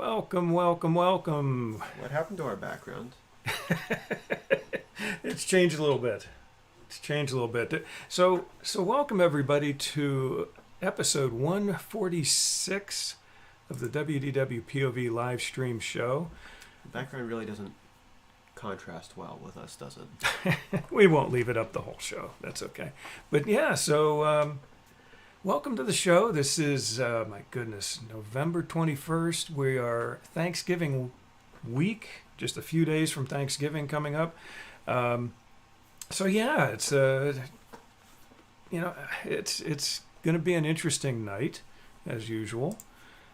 Welcome, welcome, welcome. What happened to our background? It's changed a little bit. So welcome everybody to episode 146 of the WDWPOV Live Stream Show. The background really doesn't contrast well with us, does it? We won't leave it up the whole show. That's okay. But yeah, so welcome to the show. This is, my goodness, November 21st. We are Thanksgiving week, just a few days from Thanksgiving coming up. So yeah, it's it's going to be an interesting night, as usual.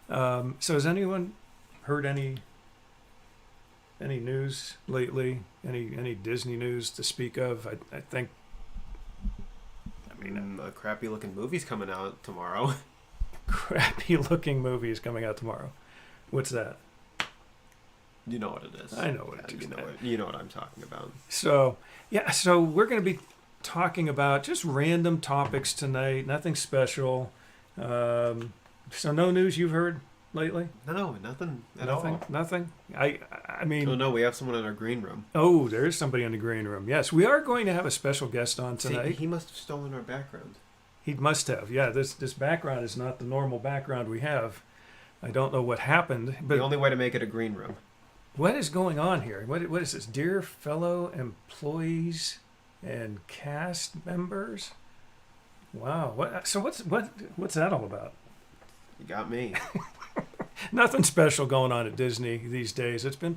So has anyone heard any news lately? Any Disney news to speak of? I think. I mean, a crappy looking movie's coming out tomorrow. Crappy looking movie is coming out tomorrow. What's that? You know what it is. I know what it is. You know what I'm talking about. So we're going to be talking about just random topics tonight. Nothing special. So no news you've heard lately? No, nothing at all. Nothing. I mean. Oh no, we have someone in our green room. Oh, there is somebody in the green room. Yes, we are going to have a special guest on tonight. See, he must have stolen our background. He must have. Yeah, this background is not the normal background we have. I don't know what happened, but the only way to make it a green room. What is going on here? What is this? Dear fellow employees and cast members? Wow. What's that all about? You got me. Nothing special going on at Disney these days. It's been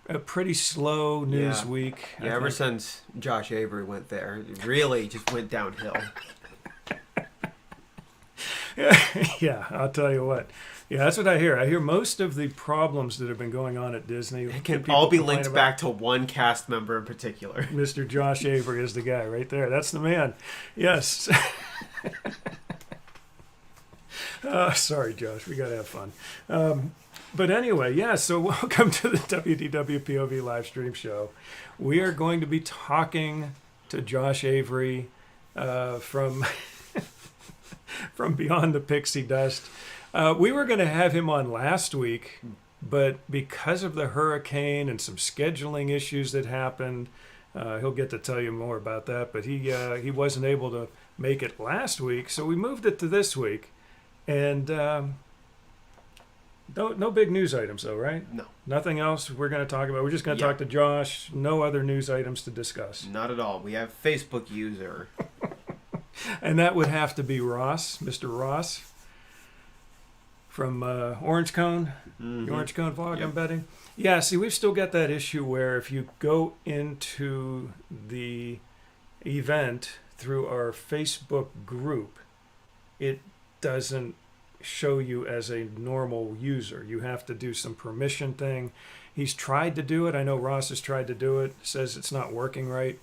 a pretty slow news week. Yeah, ever since Josh Avery went there, it really just went downhill. Yeah, I'll tell you what. Yeah, that's what I hear. I hear most of the problems that have been going on at Disney. It can all be linked back to one cast member in particular. Mr. Josh Avery is the guy right there. That's the man. Yes. Sorry, Josh. We got to have fun. But anyway, yeah, so welcome to the WDWPOV Live Stream Show. We are going to be talking to Josh Avery from Beyond the Pixie Dust. We were going to have him on last week, but because of the hurricane and some scheduling issues that happened, he'll get to tell you more about that, but he wasn't able to make it last week, so we moved it to this week. And no big news items, though, right? No. Nothing else we're going to talk about. We're just going to talk to Josh. No other news items to discuss. Not at all. We have Facebook user. And that would have to be Ross, Mr. Ross, from Orange Cone, the Orange Cone vlog, yep. I'm betting. Yeah, see, we've still got that issue where if you go into the event through our Facebook group, it doesn't show you as a normal user. You have to do some permission thing. He's tried to do it. I know Ross has tried to do it. Says it's not working right.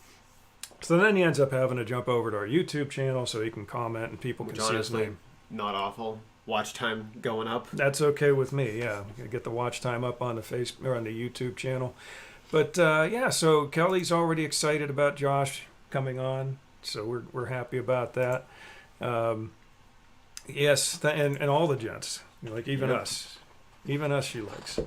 So then he ends up having to jump over to our YouTube channel so he can comment and people can see his name. Not awful. Watch time going up. That's okay with me. Yeah, get the watch time up on the on the YouTube channel. But yeah, so Kelly's already excited about Josh coming on, so we're happy about that. Yes, and all the gents, like even us she likes.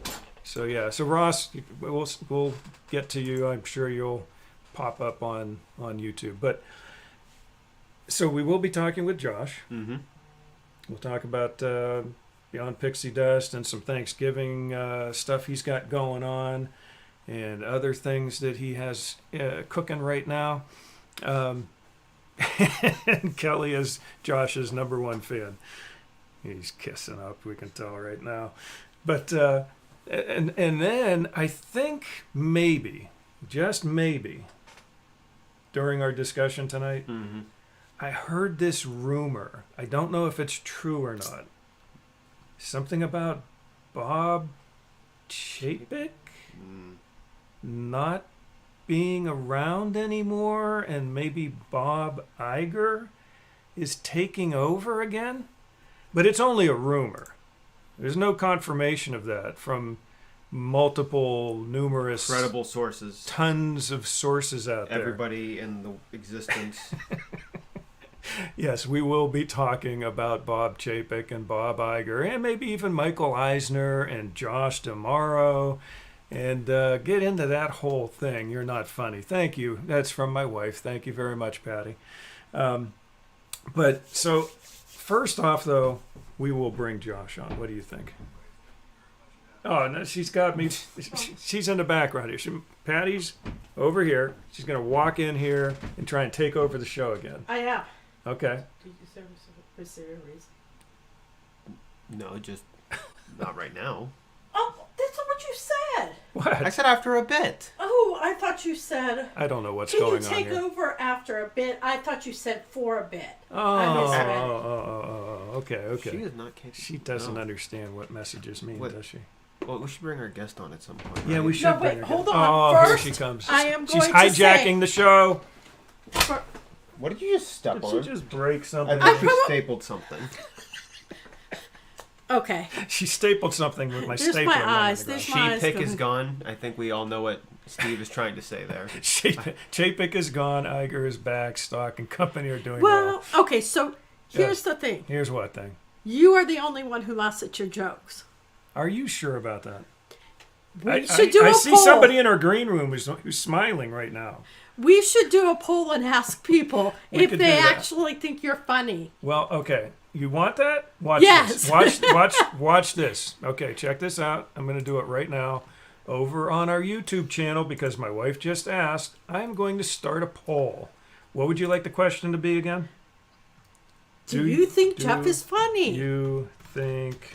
So yeah, so Ross, we'll get to you. I'm sure you'll pop up on YouTube. But so we will be talking with Josh. Mm-hmm. We'll talk about Beyond Pixie Dust and some Thanksgiving stuff he's got going on, and other things that he has cooking right now. And Kelly is Josh's number one fan. He's kissing up, we can tell right now. But and then I think maybe, just maybe, during our discussion tonight, I heard this rumor. I don't know if it's true or not. Something about Bob Chapek not being around anymore, and maybe Bob Iger is taking over again. But it's only a rumor. There's no confirmation of that from numerous credible sources, tons of sources out there. Everybody in the existence. Yes, we will be talking about Bob Chapek and Bob Iger, and maybe even Michael Eisner and Josh tomorrow, and get into that whole thing. You're not funny. Thank you. That's from my wife. Thank you very much, Patty. But so, first off, though, we will bring Josh on. What do you think? Oh, no, she's got me. She's in the background here. Patty's over here. She's going to walk in here and try and take over the show again. I am. Okay. Is there a reason? No, just not right now. Oh, that's not what you said. What? I said after a bit. Oh, I thought you said. I don't know what's Can going you on take here. over after a bit? I thought you said for a bit. Okay. She is not capable. She doesn't understand what messages mean, does she? Well, we should bring our guest on at some point. Yeah, right? we should No, bring wait, her hold down. on. Oh, First, here she comes. I am She's going to hijacking say, the show. What did you just step Did on? she just break something? I think you stapled something. Okay. She stapled something with my There's stapler. my laying on the eyes. ground. There's my eyes Chapek is going. gone. I think we all know what Steve is trying to say there. Chapek is gone. Iger is back. Stock and company are doing well. Well, okay, so here's the thing. Here's what thing. You are the only one who laughs at your jokes. Are you sure about that? We should do a I poll. see somebody in our green room who's smiling right now. We should do a poll and ask people We if could they do that. actually think you're funny. Well, okay. You want that? Watch Yes. this. Watch this. Okay, check this out. I'm going to do it right now over on our YouTube channel because my wife just asked. I'm going to start a poll. What would you like the question to be again? Do you think Jeff is funny? You think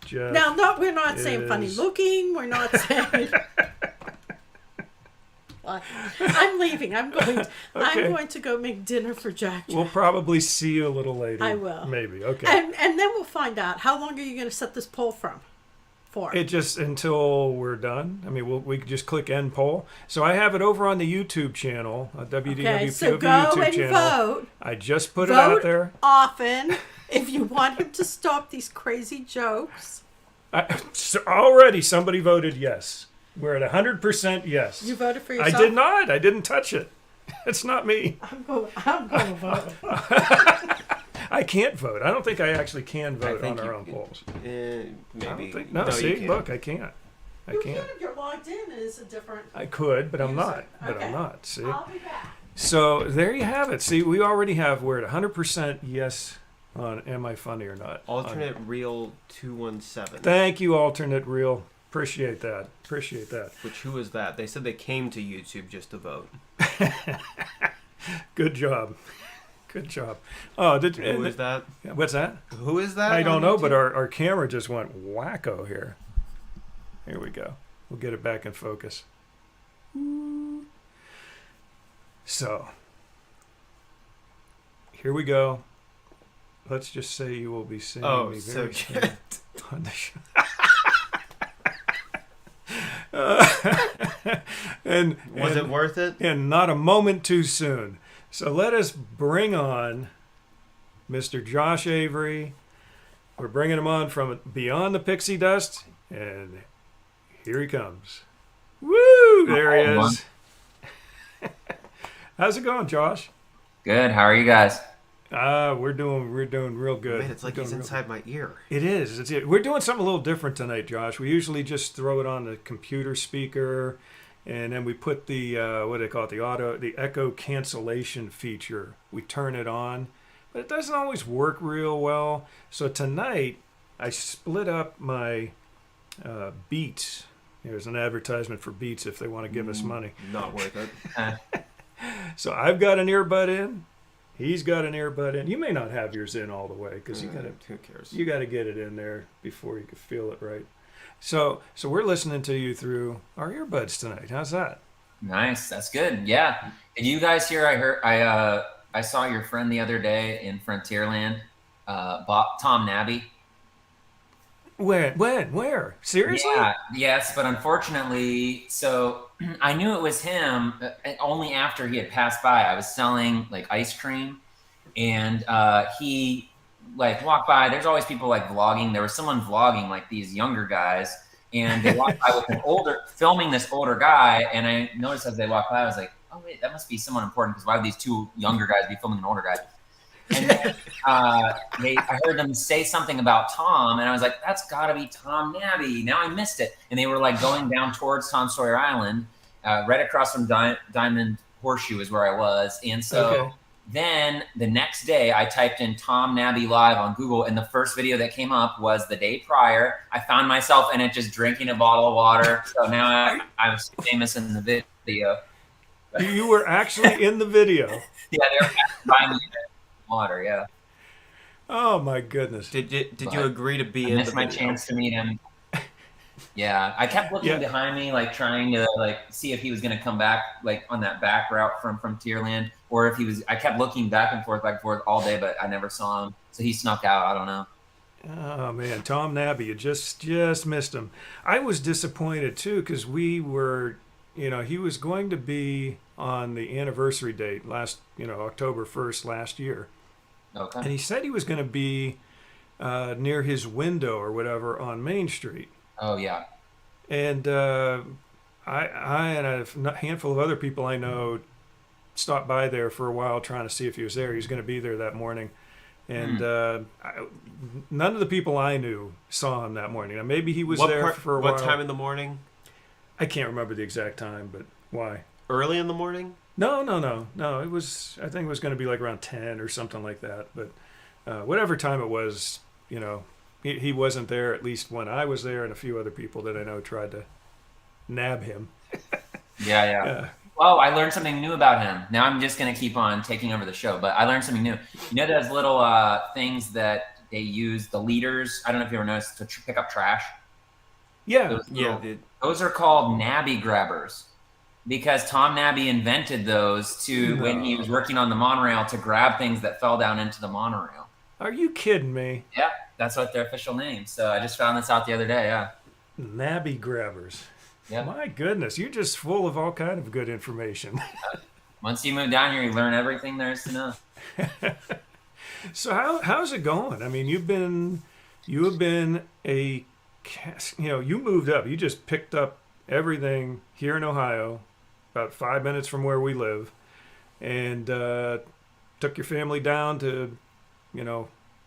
Jeff? Now, no, we're not saying funny is- looking. We're not saying. I'm leaving. I'm going to go make dinner for Jack. We'll probably see you a little later. I will. Maybe. Okay. And then we'll find out. How long are you going to set this poll for? It just until we're done. I mean, we could just click end poll. So I have it over on the YouTube channel, WDWPOV Okay, so go YouTube and channel. vote. I just put it out Vote there. often if you want him to stop these crazy jokes. So already somebody voted yes. We're at 100% yes. You voted for I yourself? did not. I didn't touch it. It's not me. I'm going to vote. I can't vote. I don't think I actually can vote on think our you own can. polls. Maybe. I don't think. No, No, you see, can't. look, I can't. I You can't. can if you're logged in. It's a different. I could, but I'm user. not. But Okay. I'm not. See. I'll be back. So there you have it. See, we already have. We're at 100% yes on am I funny or not. Alternate Real 217. Thank you, alternate real. Appreciate that. Appreciate that. Which, who is that? They said they came to YouTube just to vote. Good job. Good job. Oh, Who is that? What's that? Who is that? I don't on know, YouTube? but our camera just went wacko here. Here we go. We'll get it back in focus. So, here we go. Let's just say you will be seeing Oh, me so very soon on the show. and Was it worth it? And not a moment too soon. So let us bring on Mr. Josh Avery. We're bringing him on from Beyond the Pixie Dust, and here he comes. Woo! There he is. How's it going, Josh? Good. How are you guys? We're doing real good. Man, it's like We're he's doing real inside my ear. It is. We're doing something a little different tonight, Josh. We usually just throw it on the computer speaker, and then we put the what do they call it? The echo cancellation feature. We turn it on, but it doesn't always work real well. So tonight, I split up my Beats. There's an advertisement for Beats if they want to give us money. Not worth it. So I've got an earbud in. He's got an earbud in. You may not have yours in all the way because Who cares? you got to get it in there before you can feel it right. So we're listening to you through our earbuds tonight. How's that? Nice. That's good. Yeah. Did you guys hear? I saw your friend the other day in Frontierland, Tom Nabby. Where? Seriously? Yeah. Yes, but unfortunately, so I knew it was him only after he had passed by. I was selling like ice cream, and he like walked by. There's always people like vlogging. There was someone vlogging, like these younger guys, and they walked by with filming this older guy. And I noticed as they walked by, I was like, oh wait, that must be someone important because why would these two younger guys be filming an older guy? And then, I heard them say something about Tom, and I was like, that's got to be Tom Nabby. Now I missed it. And they were like going down towards Tom Sawyer Island, right across from Diamond Horseshoe is where I was. And so then the next day I typed in Tom Nabby Live on Google, and the first video that came up was the day prior. I found myself in it just drinking a bottle of water. So now I was famous in the video. You were actually in the video. Yeah, they were buying me water, yeah. Oh my goodness! Did you agree to be in the my video? chance to meet him. Yeah, I kept looking behind me, like trying to like see if he was gonna come back, like on that back route from Tierland, or if he was. I kept looking back and forth all day, but I never saw him. So he snuck out. I don't know. Oh man, Tom Nabby, you just missed him. I was disappointed too because we were, he was going to be on the anniversary date last, October 1st last year. Okay. And he said he was going to be near his window or whatever on Main Street. Oh yeah. And I and a handful of other people I know stopped by there for a while trying to see if he was there. He was going to be there that morning. And none of the people I knew saw him that morning. Now, maybe he was there for a while. What time in the morning? I can't remember the exact time, but why? Early in the morning? No. It was. I think it was going to be like around 10 or something like that. But whatever time it was, he wasn't there. At least when I was there, and a few other people that I know tried to nab him. Yeah. Well, I learned something new about him. Now I'm just going to keep on taking over the show, but I learned something new. Those little things that they use, the leaders, I don't know if you ever noticed, to pick up trash? Yeah. Those are called Nabby grabbers because Tom Nabby invented those when he was working on the monorail to grab things that fell down into the monorail. Are you kidding me? Yeah, that's what their official name. So I just found this out the other day, yeah. Nabby grabbers. Yeah. My goodness, you're just full of all kind of good information. Once you move down here, you learn everything there is to know. So how's it going? I mean, you have been you moved up. You just picked up everything here in Ohio, about 5 minutes from where we live, and took your family down to,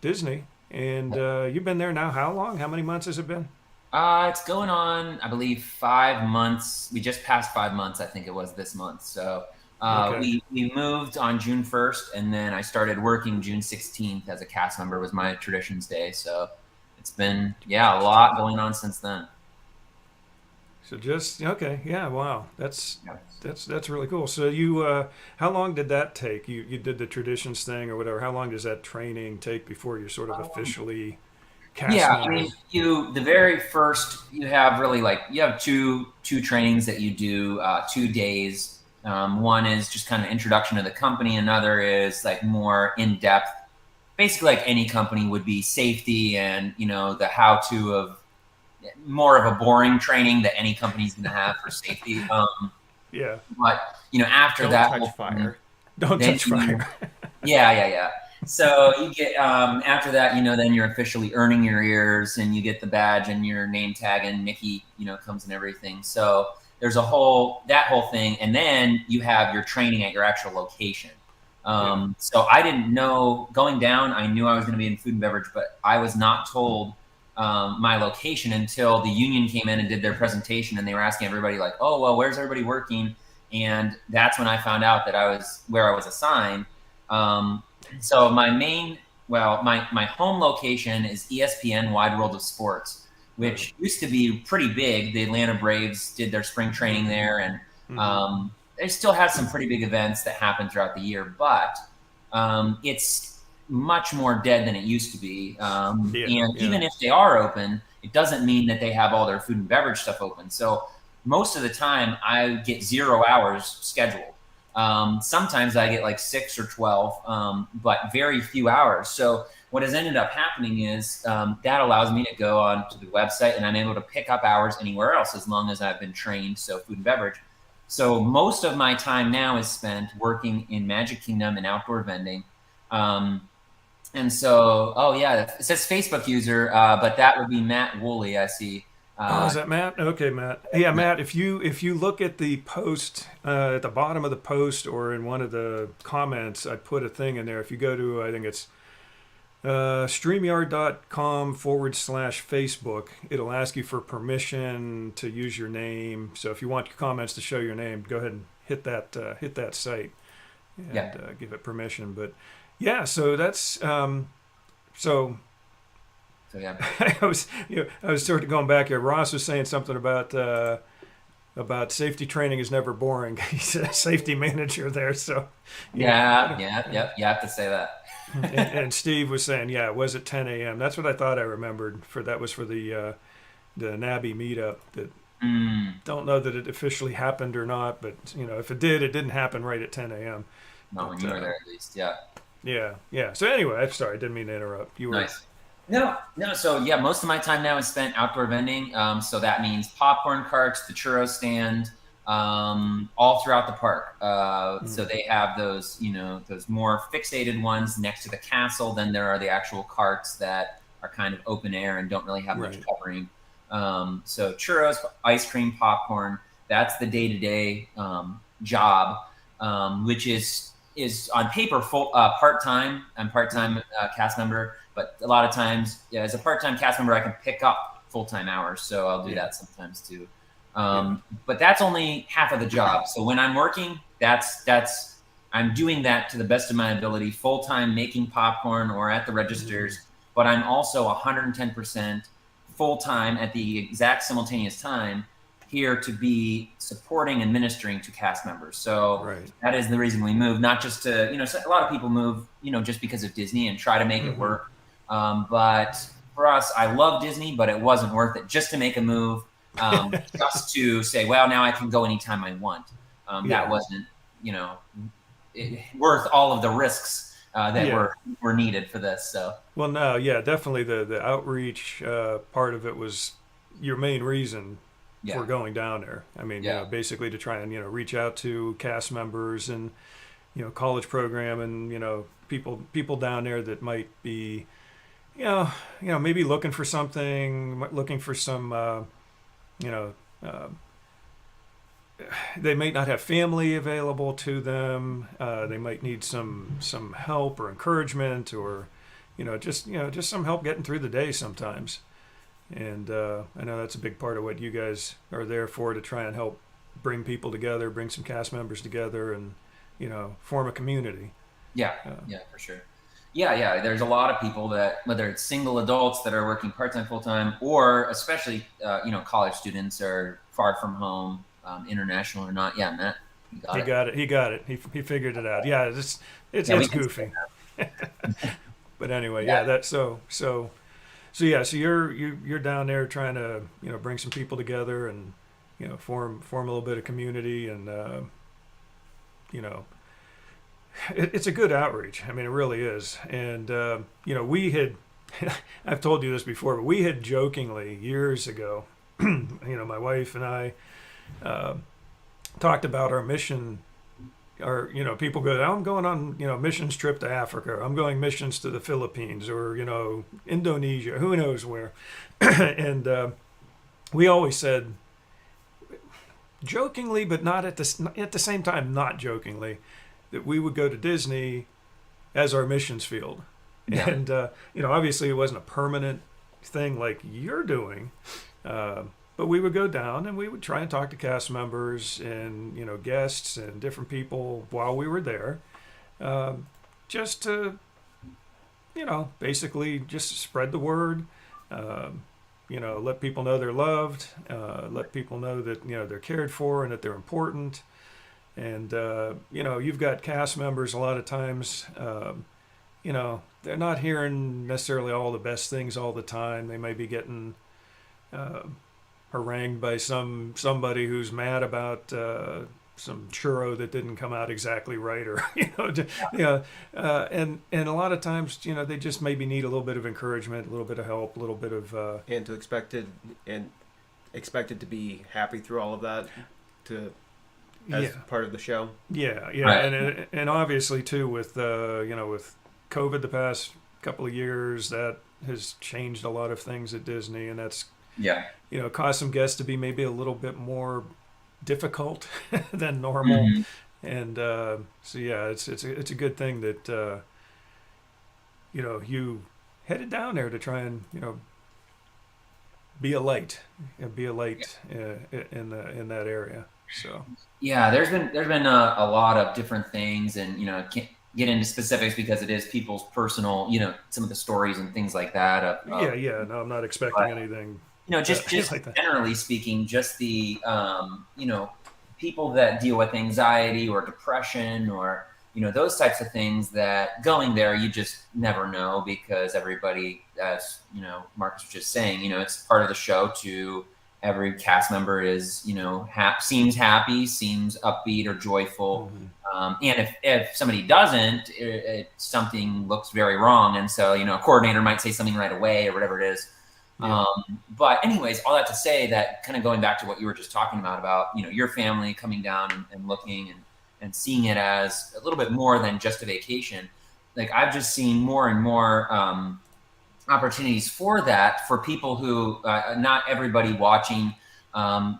Disney. And you've been there now how long? How many months has it been? It's going on, I believe, 5 months. We just passed 5 months, I think it was this month. So we moved on June 1st, and then I started working June 16th as a cast member was my Traditions Day. So it's been, a lot going on since then. So wow, that's really cool. So you, how long did that take? You did the Traditions thing or whatever. How long does that training take before you're sort of officially cast member? I mean, the very first, you have two trainings that you do 2 days. One is just kind of introduction to the company. Another is like more in depth, basically like any company would be safety and, the how-to of more of a boring training that any company's going to have for safety. But, after Don't that, touch fire. Don't touch fire. Yeah. So you get, after that, then you're officially earning your ears and you get the badge and your name tag and Mickey, comes and everything. So there's that whole thing. And then you have your training at your actual location. So I didn't know going down, I knew I was going to be in food and beverage, but I was not told my location until the union came in and did their presentation. And they were asking everybody like, oh, well, where's everybody working? And that's when I found out that where I was assigned. So my home location is ESPN Wide World of Sports, which used to be pretty big. The Atlanta Braves did their spring training there, and they still have some pretty big events that happen throughout the year, but it's much more dead than it used to be. Even if they are open, it doesn't mean that they have all their food and beverage stuff open. So most of the time I get 0 hours scheduled. Sometimes I get like 6 or 12, but very few hours. So what has ended up happening is that allows me to go onto the website and I'm able to pick up hours anywhere else as long as I've been trained. So food and beverage. So most of my time now is spent working in Magic Kingdom and outdoor vending. And so, it says Facebook user, but that would be Matt Woolley, I see. Oh, is that Matt? Okay, Matt. Yeah, Matt. If you look at the post at the bottom of the post or in one of the comments, I put a thing in there. If you go to, I think it's streamyard.com/Facebook, it'll ask you for permission to use your name. So if you want your comments to show your name, go ahead and hit that site and give it permission. But yeah, so that's so. So yeah, I was sort of going back here. Ross was saying something about safety training is never boring. He's a safety manager there, so you have to say that. and Steve was saying, yeah, it was at 10 a.m. That's what I thought I remembered. That was for the NABI meetup. That don't know that it officially happened or not, but if it did, it didn't happen right at 10 a.m. Not when you were there, at least. Yeah. Yeah. So anyway, I'm sorry, I didn't mean to interrupt. You were nice. No. So yeah, most of my time now is spent outdoor vending. So that means popcorn carts, the churro stand, all throughout the park. So they have those, those more fixated ones next to the castle. Then there are the actual carts that are kind of open air and don't really have much covering. So churros, ice cream, popcorn. That's the day-to-day job, which is on paper full part-time. I'm part-time cast member. But a lot of times, as a part-time cast member, I can pick up full-time hours, so I'll do that sometimes too. But that's only half of the job. So when I'm working, I'm doing that to the best of my ability, full-time making popcorn or at the registers. But I'm also 110% full-time at the exact simultaneous time here to be supporting and ministering to cast members. So that is the reason we move, not just to, a lot of people move, just because of Disney and try to make it work. But for us, I love Disney, but it wasn't worth it just to make a move, just to say, well, now I can go anytime I want. That wasn't, worth all of the risks that were needed for this. So. Well, no, definitely the outreach part of it was your main reason for going down there. I mean, basically to try and reach out to cast members and college program and people down there that might be maybe looking for something, looking for some they might not have family available to them. They might need some help or encouragement or just some help getting through the day sometimes. And I know that's a big part of what you guys are there for, to try and help bring people together, bring some cast members together, and form a community. Yeah, for sure. Yeah. There's a lot of people that, whether it's single adults that are working part-time, full-time, or especially college students are far from home, international or not. Yeah, Matt, he got it. He figured it out. Yeah, it's goofy. But anyway, that's so you're down there trying to bring some people together and form a little bit of community, and it's a good outreach. I mean, it really is. And we had I've told you this before, but we had jokingly years ago, my wife and I talked about our mission. Or people go, I'm going on missions trip to Africa. I'm going missions to the Philippines or Indonesia. Who knows where? And we always said, jokingly, but not at the same time, not jokingly, that we would go to Disney as our missions field. Yeah. And obviously it wasn't a permanent thing like you're doing. But we would go down and we would try and talk to cast members and, guests and different people while we were there, just to, basically just spread the word, let people know they're loved, let people know that, they're cared for and that they're important. And, you've got cast members a lot of times, they're not hearing necessarily all the best things all the time. They may be getting harangued by somebody who's mad about some churro that didn't come out exactly right, or and a lot of times they just maybe need a little bit of encouragement, a little bit of help, a little bit of and expected to be happy through all of that as part of the show. Right. And obviously too with with COVID the past couple of years, that has changed a lot of things at Disney, and that's Yeah. Cause some guests to be maybe a little bit more difficult than normal. Mhm. And so yeah, it's a good thing that you headed down there to try and be a light in that area. So Yeah, there's been a lot of different things, and can't get into specifics because it is people's personal, some of the stories and things like that. yeah. No, I'm not expecting anything. Just like that. generally speaking, just the people that deal with anxiety or depression or those types of things, that going there you just never know, because everybody, as Marcus was just saying, it's part of the show to every cast member is seems happy, seems upbeat or joyful. And if somebody doesn't, something looks very wrong, and so a coordinator might say something right away or whatever it is. Yeah. But anyways, all that to say that, kind of going back to what you were just talking about your family coming down and looking and seeing it as a little bit more than just a vacation. Like, I've just seen more and more opportunities for that, for people who not everybody watching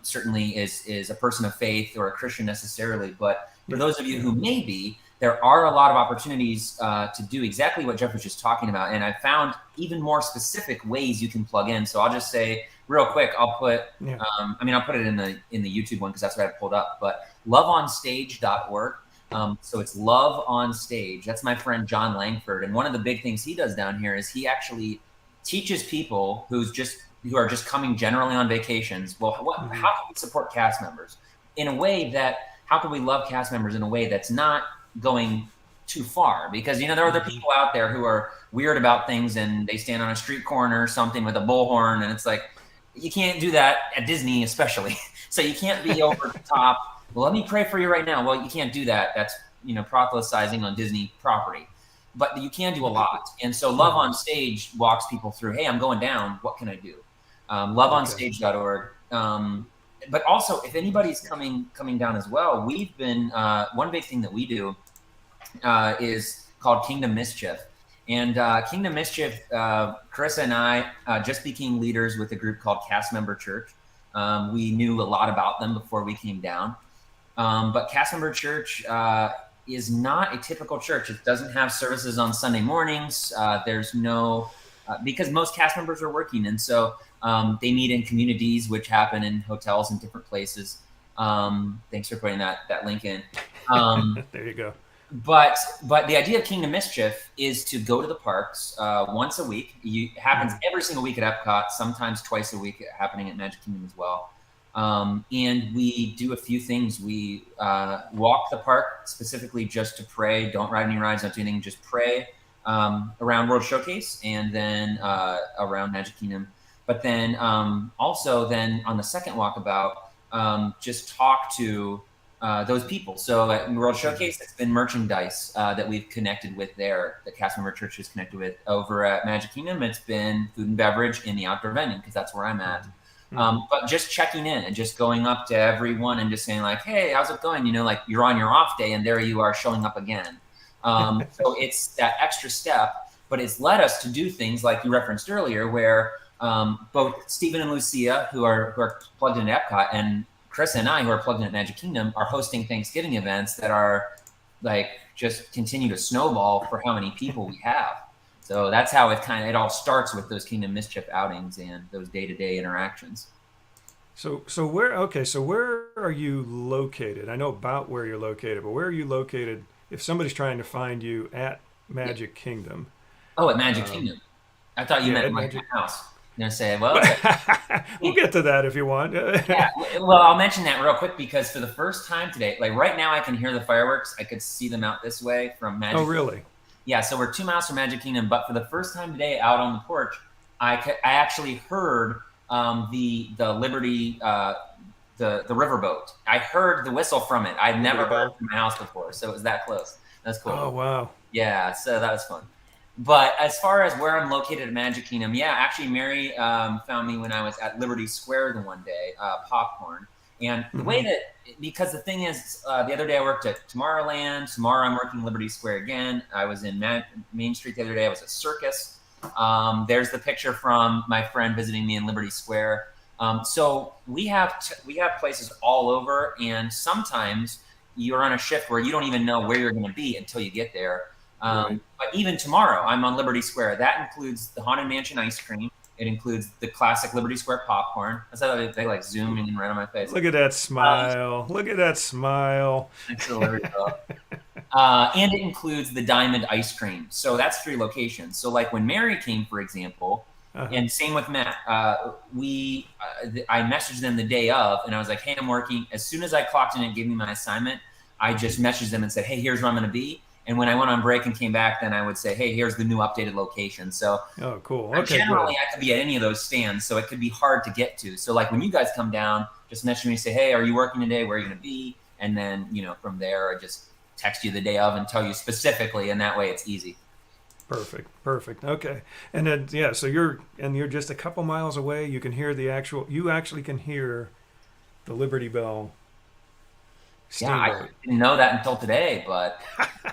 certainly is a person of faith or a Christian necessarily, but for those of you who may be, there are a lot of opportunities to do exactly what Jeff was just talking about. And I found even more specific ways you can plug in. So I'll just say real quick, I'll put, I'll put it in the YouTube one, because that's what I pulled up, but loveonstage.org. So it's Love on Stage. That's my friend John Langford. And one of the big things he does down here is he actually teaches people who are just coming generally on vacations. Well, how can we support cast members in a way that, how can we love cast members in a way that's not going too far? Because there are other people out there who are weird about things, and they stand on a street corner or something with a bullhorn, and it's like, you can't do that at Disney, especially. So you can't be over the top. Well, let me pray for you right now. Well, you can't do that. That's proselytizing on Disney property. But you can do a lot. And so Love on Stage walks people through, hey, I'm going down, what can I do? Loveonstage.org. But also, if anybody's coming down as well, we've been, one big thing that we do is called Kingdom Mischief. And Kingdom Mischief, Carissa and I just became leaders with a group called Cast Member Church. We knew a lot about them before we came down. But Cast Member Church is not a typical church. It doesn't have services on Sunday mornings. There's no, because most cast members are working. And so they meet in communities, which happen in hotels and different places. Thanks for putting that link in. There you go. But the idea of Kingdom Mischief is to go to the parks once a week. It happens every single week at Epcot, sometimes twice a week, happening at Magic Kingdom as well. And we do a few things. We walk the park specifically just to pray. Don't ride any rides, don't do anything, just pray around World Showcase and then around Magic Kingdom. But then also then on the second walkabout, just talk to those people. So at World Showcase, it's been merchandise that we've connected with there, the Cast Member Church is connected with. Over at Magic Kingdom, it's been food and beverage in the outdoor vending, because that's where I'm at. But just checking in and just going up to everyone and just saying like, hey, how's it going? Like you're on your off day and there you are showing up again. So it's that extra step, but it's led us to do things like you referenced earlier, where both Stephen and Lucia, who are plugged into Epcot, and Chris and I, who are plugged in at Magic Kingdom, are hosting Thanksgiving events that are like just continue to snowball for how many people we have. So that's how it all starts with those Kingdom Mischief outings and those day-to-day interactions. So where are you located? I know about where you're located, but where are you located if somebody's trying to find you at Magic Kingdom? Oh, at Magic Kingdom. I thought you meant my house. I'm gonna say, well, we'll get to that if you want. Yeah, well, I'll mention that real quick, because for the first time today, like right now, I can hear the fireworks. I could see them out this way from Magic. Oh, really? Yeah, so we're 2 miles from Magic Kingdom, but for the first time today, out on the porch, I actually heard the Liberty, the riverboat. I heard the whistle from it. I'd never heard from my house before, so it was that close. That's cool. Oh, wow. Yeah, so that was fun. But as far as where I'm located at Magic Kingdom, yeah, actually Mary found me when I was at Liberty Square the one day, popcorn. And the way that, because the thing is, the other day I worked at Tomorrowland. Tomorrow I'm working Liberty Square again. I was in Main Street the other day. I was at Circus. There's the picture from my friend visiting me in Liberty Square. So we have places all over, and sometimes you're on a shift where you don't even know where you're going to be until you get there. But even tomorrow, I'm on Liberty Square. That includes the Haunted Mansion ice cream. It includes the classic Liberty Square popcorn. I thought they like zooming in right on my face. Look at that smile. Look at that smile. Thanks to Liberty and it includes the Diamond ice cream. So that's 3 locations. So like when Mary came, for example, and same with Matt, I messaged them the day of, and I was like, hey, I'm working. As soon as I clocked in and gave me my assignment, I just messaged them and said, hey, here's where I'm going to be. And when I went on break and came back, then I would say, hey, here's the new updated location. So cool. Okay, generally, good. I could be at any of those stands, so it could be hard to get to. So like when you guys come down, just message me and say, hey, are you working today? Where are you going to be? And then, from there, I just text you the day of and tell you specifically, and that way it's easy. Perfect. Okay. And then, so you're just a couple miles away. You can hear you actually can hear the Liberty Bell steamboat. Yeah, I didn't know that until today, but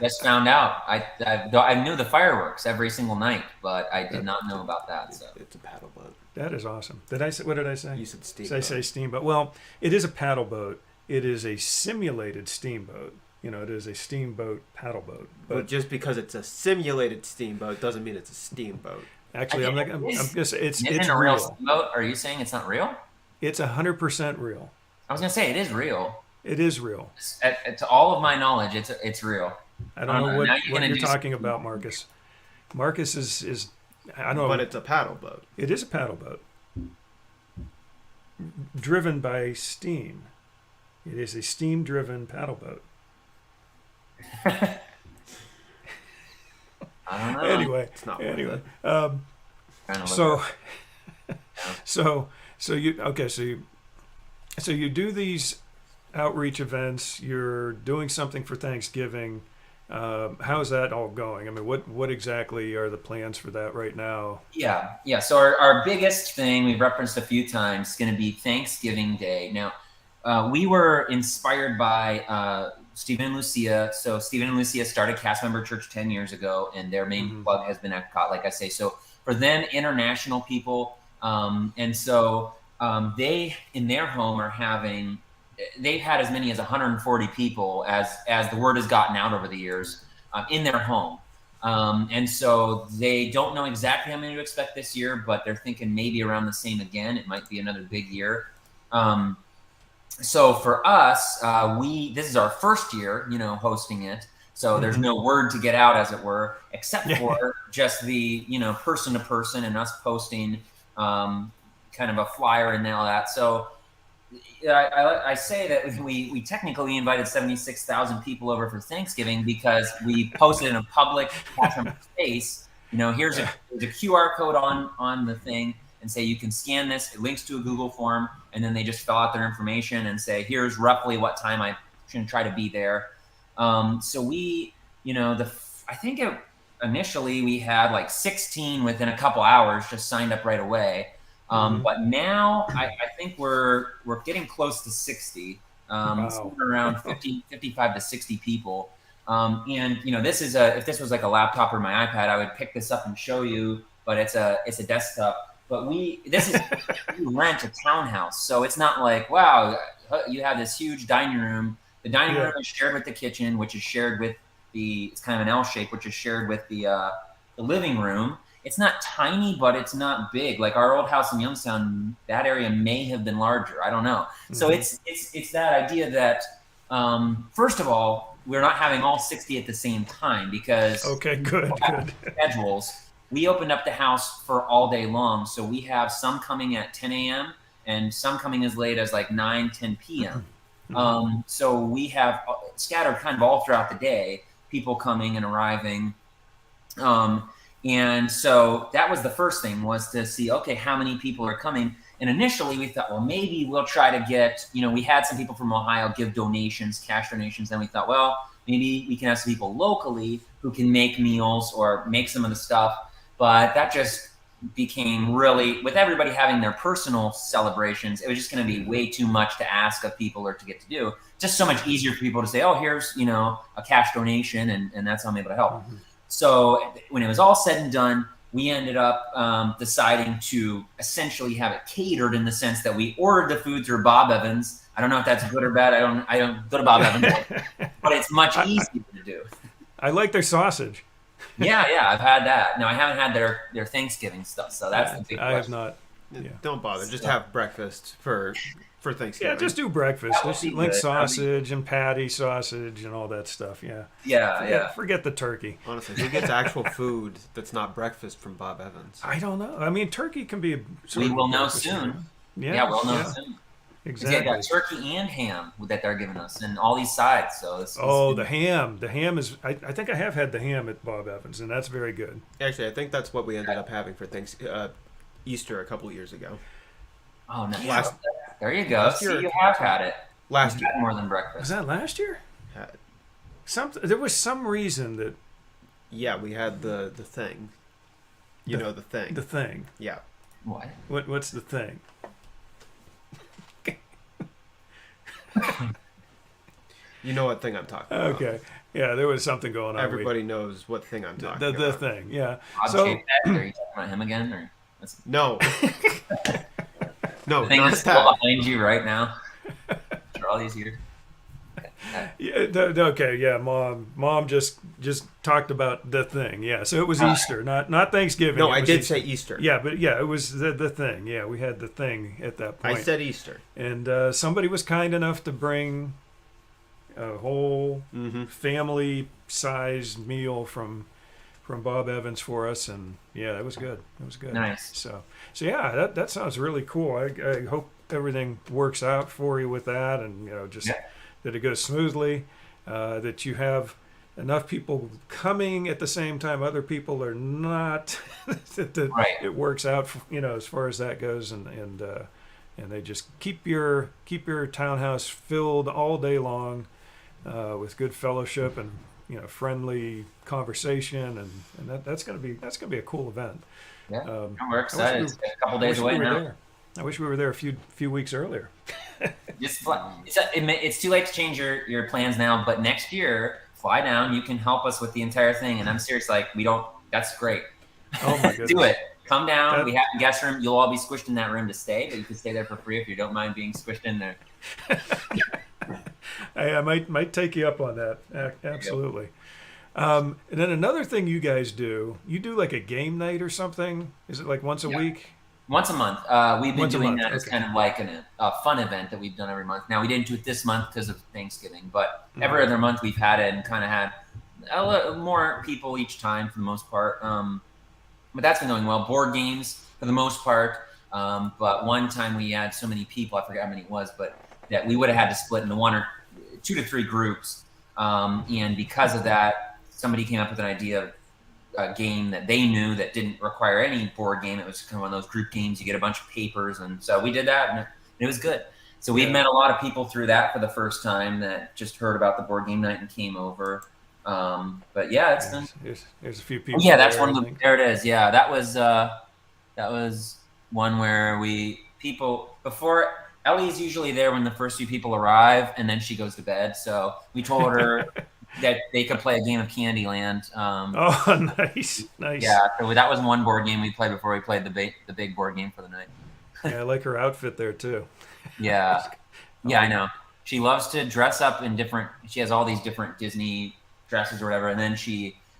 just found out. I knew the fireworks every single night, but I did not know about that. So it's a paddle boat. That is awesome. What did I say? You said steamboat. Did I say steamboat? Well, it is a paddle boat. It is a simulated steamboat. It is a steamboat paddle boat. But just because it's a simulated steamboat doesn't mean it's a steamboat. Actually, I'm just it's a real. Real steamboat? Are you saying it's not real? It's 100% real. I was gonna say it is real. It is real. To all of my knowledge, it's real. I don't know what you're talking about, Marcus. Marcus is I don't know. But it's a paddle boat. It is a paddle boat. Driven by steam. It is a steam-driven paddle boat. I don't know. Anyway, it's not anyway. So you do these outreach events. You're doing something for Thanksgiving. How's that all going? I mean, what exactly are the plans for that right now? Yeah. So our biggest thing we've referenced a few times is going to be Thanksgiving Day. Now, we were inspired by Stephen and Lucia. So Stephen and Lucia started Cast Member Church 10 years ago, and their main plug has been Epcot, like I say. So for them, international people, and so they in their home they've had as many as 140 people as the word has gotten out over the years in their home. And so they don't know exactly how many to expect this year, but they're thinking maybe around the same again. It might be another big year. So for us, this is our first year, hosting it. So there's no word to get out, as it were, except for just the, person to person and us posting kind of a flyer and all that. So I say that we technically invited 76,000 people over for Thanksgiving because we posted in a public space. Here's a QR code on the thing, and say you can scan this. It links to a Google form, and then they just fill out their information and say, here's roughly what time I should try to be there. So we, I think initially we had like 16 within a couple hours just signed up right away. But now I think we're getting close to 60, somewhere around 55 to 60 people. And this is if this was like a laptop or my iPad, I would pick this up and show you, but it's a desktop. But we rent a townhouse, so it's not like, wow, you have this huge dining room. The dining room is shared with the kitchen, which is shared with it's kind of an L shape, which is shared with the living room. It's not tiny, but it's not big. Like our old house in Youngstown, that area may have been larger. I don't know. So it's that idea that first of all, we're not having all 60 at the same time because good schedules. We opened up the house for all day long. So we have some coming at 10 a.m. and some coming as late as like 9, 10 p.m. So we have scattered kind of all throughout the day, people coming and arriving. And so that was the first thing, was to see, okay, how many people are coming? And initially we thought, well, maybe we'll try to get, we had some people from Ohio give donations, cash donations. Then we thought, well, maybe we can have some people locally who can make meals or make some of the stuff. But that just became really, with everybody having their personal celebrations, it was just going to be way too much to ask of people or to get to do. Just so much easier for people to say, oh, here's, a cash donation, and that's how I'm able to help. So when it was all said and done, we ended up deciding to essentially have it catered in the sense that we ordered the food through Bob Evans. I don't know if that's good or bad. I don't go to Bob Evans, but it's much easier to do. I like their sausage. Yeah, I've had that. No, I haven't had their Thanksgiving stuff, so that's the big question. I have not. Yeah. Don't bother. Just have breakfast for Thanksgiving. Yeah, just do breakfast. That would Just be link good. sausage and patty sausage and all that stuff. Yeah. Yeah. Forget the turkey. Honestly, who gets actual food that's not breakfast from Bob Evans? I don't know. I mean, turkey can be. We will know soon. Yeah, we'll know soon. Exactly. They got turkey and ham that they're giving us, and all these sides. So the ham. The ham is. I think I have had the ham at Bob Evans, and that's very good. Actually, I think that's what we ended up having for Easter a couple of years ago. Oh, no. Last- There you go. last See, year- you have had it. Last year. More than breakfast. Was that last year? Had- There was some reason that Yeah, we had the thing. You know the thing. the thing. Yeah. What? What's the thing? You know what thing I'm talking about. Okay. Yeah, there was something going on. Everybody knows what thing I'm talking the about. thing. Yeah. Bob So Chapek? Are you talking about him again? Or No. No, the thing not that's still that. behind you right now for all these years? yeah, okay. Yeah, mom just talked about the thing. Yeah. So it was Easter, not Thanksgiving. No, It I was did Easter. say Easter. Yeah, but yeah, it was the thing. Yeah, we had the thing at that point. I said Easter. And somebody was kind enough to bring a whole family-sized meal from Bob Evans for us, and yeah, it was good. It was good. Nice. So yeah, that sounds really cool. I hope everything works out for you with that, and that it goes smoothly. That you have enough people coming at the same time other people are not. that Right. It works out, as far as that goes, and they just keep your townhouse filled all day long with good fellowship and friendly conversation, and that's gonna be a cool event. Yeah, we're excited. It's a couple days away now. I wish we were there a few weeks earlier. Just fly. It's too late to change your plans now, but next year, fly down. You can help us with the entire thing, and I'm serious. Like that's great. Oh my goodness. Do it. Come down. We have a guest room. You'll all be squished in that room to stay, but you can stay there for free if you don't mind being squished in there. I might take you up on that. Absolutely. And then another thing you guys do, you do like a game night or something? Is it like once a week? Once a month. We've been Once a doing month, that as okay. kind of like a fun event that we've done every month. Now, we didn't do it this month because of Thanksgiving, but every other month we've had it and kind of had a little more people each time for the most part. But that's been going well. Board games for the most part. But one time we had so many people, I forget how many it was, but that we would have had to split into 2 to 3 groups. And because of that, somebody came up with an idea of a game that they knew that didn't require any board game. It was kind of one of those group games. You get a bunch of papers. And so we did that, and it was good. So we've met a lot of people through that for the first time that just heard about the board game night and came over. But yeah, it's been... There's a few people. Yeah, that's there, one of I the... think. There it is. Yeah, that was one where before... Ellie's usually there when the first few people arrive, and then she goes to bed. So we told her that they could play a game of Candyland. Oh, nice. Yeah, so that was one board game we played before we played the big board game for the night. Yeah, I like her outfit there too. Yeah, I know. She loves to dress up in different. She has all these different Disney dresses or whatever, and then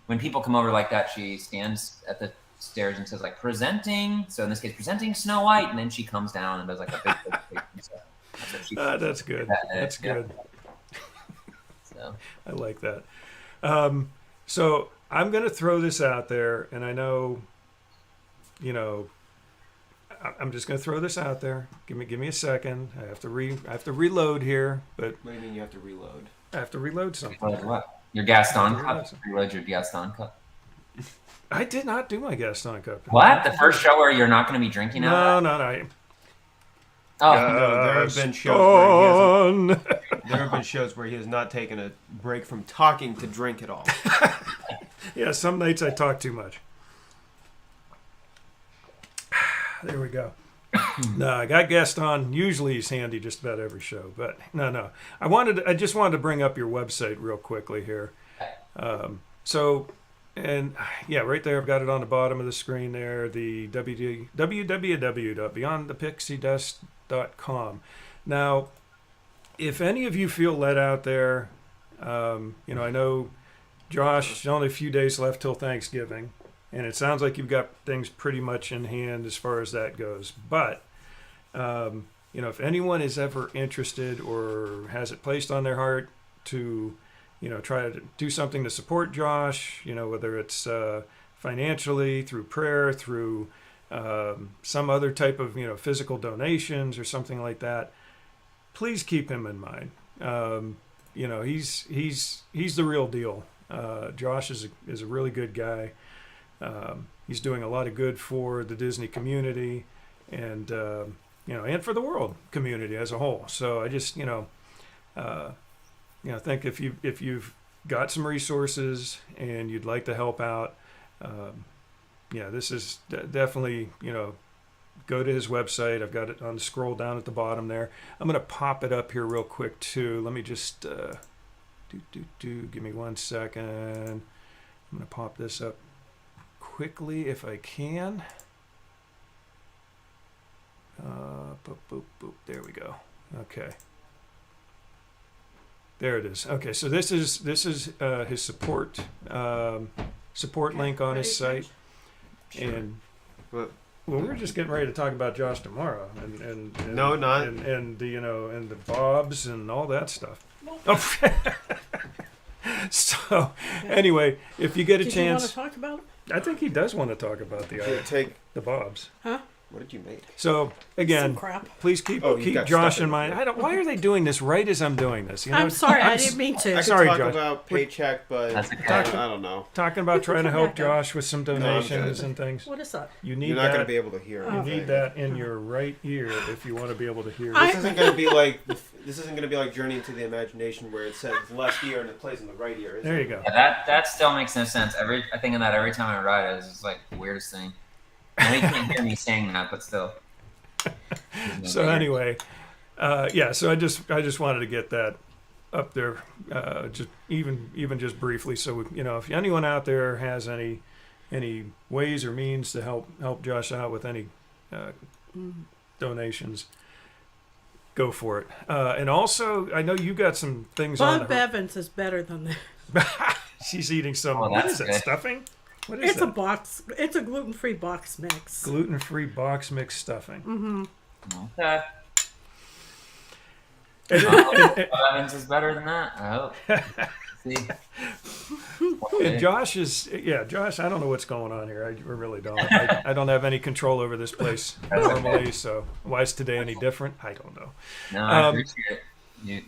when people come over like that, she stands at the stairs and says like presenting. So in this case, presenting Snow White, and then she comes down and does like a big so that's good. That's good. So I like that. So I'm going to throw this out there, and I know, I'm just going to throw this out there. Give me a second. I have to reload here, but What do you mean you have to reload? I have to reload something. what? Your Gaston Yeah, cup? Reload your Gaston cup. I did not do my Gaston cup. What? The first show where you're not going to be drinking out? No. Oh, No, there have been shows where Gaston. there have been shows where he has not taken a break from talking to drink at all. Yeah, some nights I talk too much. There we go. No, I got Gaston. Usually he's handy just about every show, but no. I just wanted to bring up your website real quickly here. So And yeah, right there, I've got it on the bottom of the screen there, the www.beyondthepixie-dust.com. Now, if any of you feel let out there, I know, Josh, there's only a few days left till Thanksgiving, and it sounds like you've got things pretty much in hand as far as that goes. But, if anyone is ever interested or has it placed on their heart to try to do something to support Josh, whether it's financially, through prayer, through some other type of, physical donations or something like that, please keep him in mind. He's the real deal. Josh is a really good guy. He's doing a lot of good for the Disney community and, and for the world community as a whole. So I just, think if you've got some resources and you'd like to help out, this is definitely, go to his website. I've got it on the scroll down at the bottom there. I'm going to pop it up here real quick too. Let me just give me 1 second. I'm going to pop this up quickly if I can. Boop, boop, boop. There we go. Okay. There it is. Okay, so this is his support link on his site, and well, we're just getting ready to talk about Josh tomorrow, and no, not and the Bobs and all that stuff. So anyway, if you get a Did chance, you want to talk about it? I think he does want to talk about the Bobs. Huh? What did you make? So again, Some crap. Please keep got Josh stuff in mind. Why are they doing this right as I'm doing this? I'm sorry, I didn't mean to. I could Sorry, talk Josh. about paycheck, but That's okay. I don't know. Talking about trying to help Come back up. Josh with some donations and things. What is that? You need You're not going to that. be able to hear You anything. need that in your right ear if you want to be able to hear. This isn't going to be like Journey into the Imagination, where it says left ear and it plays in the right ear. There you go. Yeah, that still makes no sense. I think of that every time I write it. It's just like the weirdest thing. I know you can't hear me saying that, but still. So anyway, so I just wanted to get that up there, just even just briefly. So if anyone out there has any ways or means to help Josh out with any donations, go for it. And also, I know you got some things on. Bob Evans is better than that. She's eating some. Oh, what that's is it? good. Stuffing? What is It's that? a box. It's a gluten-free box mix. Gluten-free box mix stuffing. Mm-hmm. Okay. Evans is better than that. I hope. See. And Josh, I don't know what's going on here. I really don't. I don't have any control over this place normally, so why is today any different? I don't know. No, I appreciate it.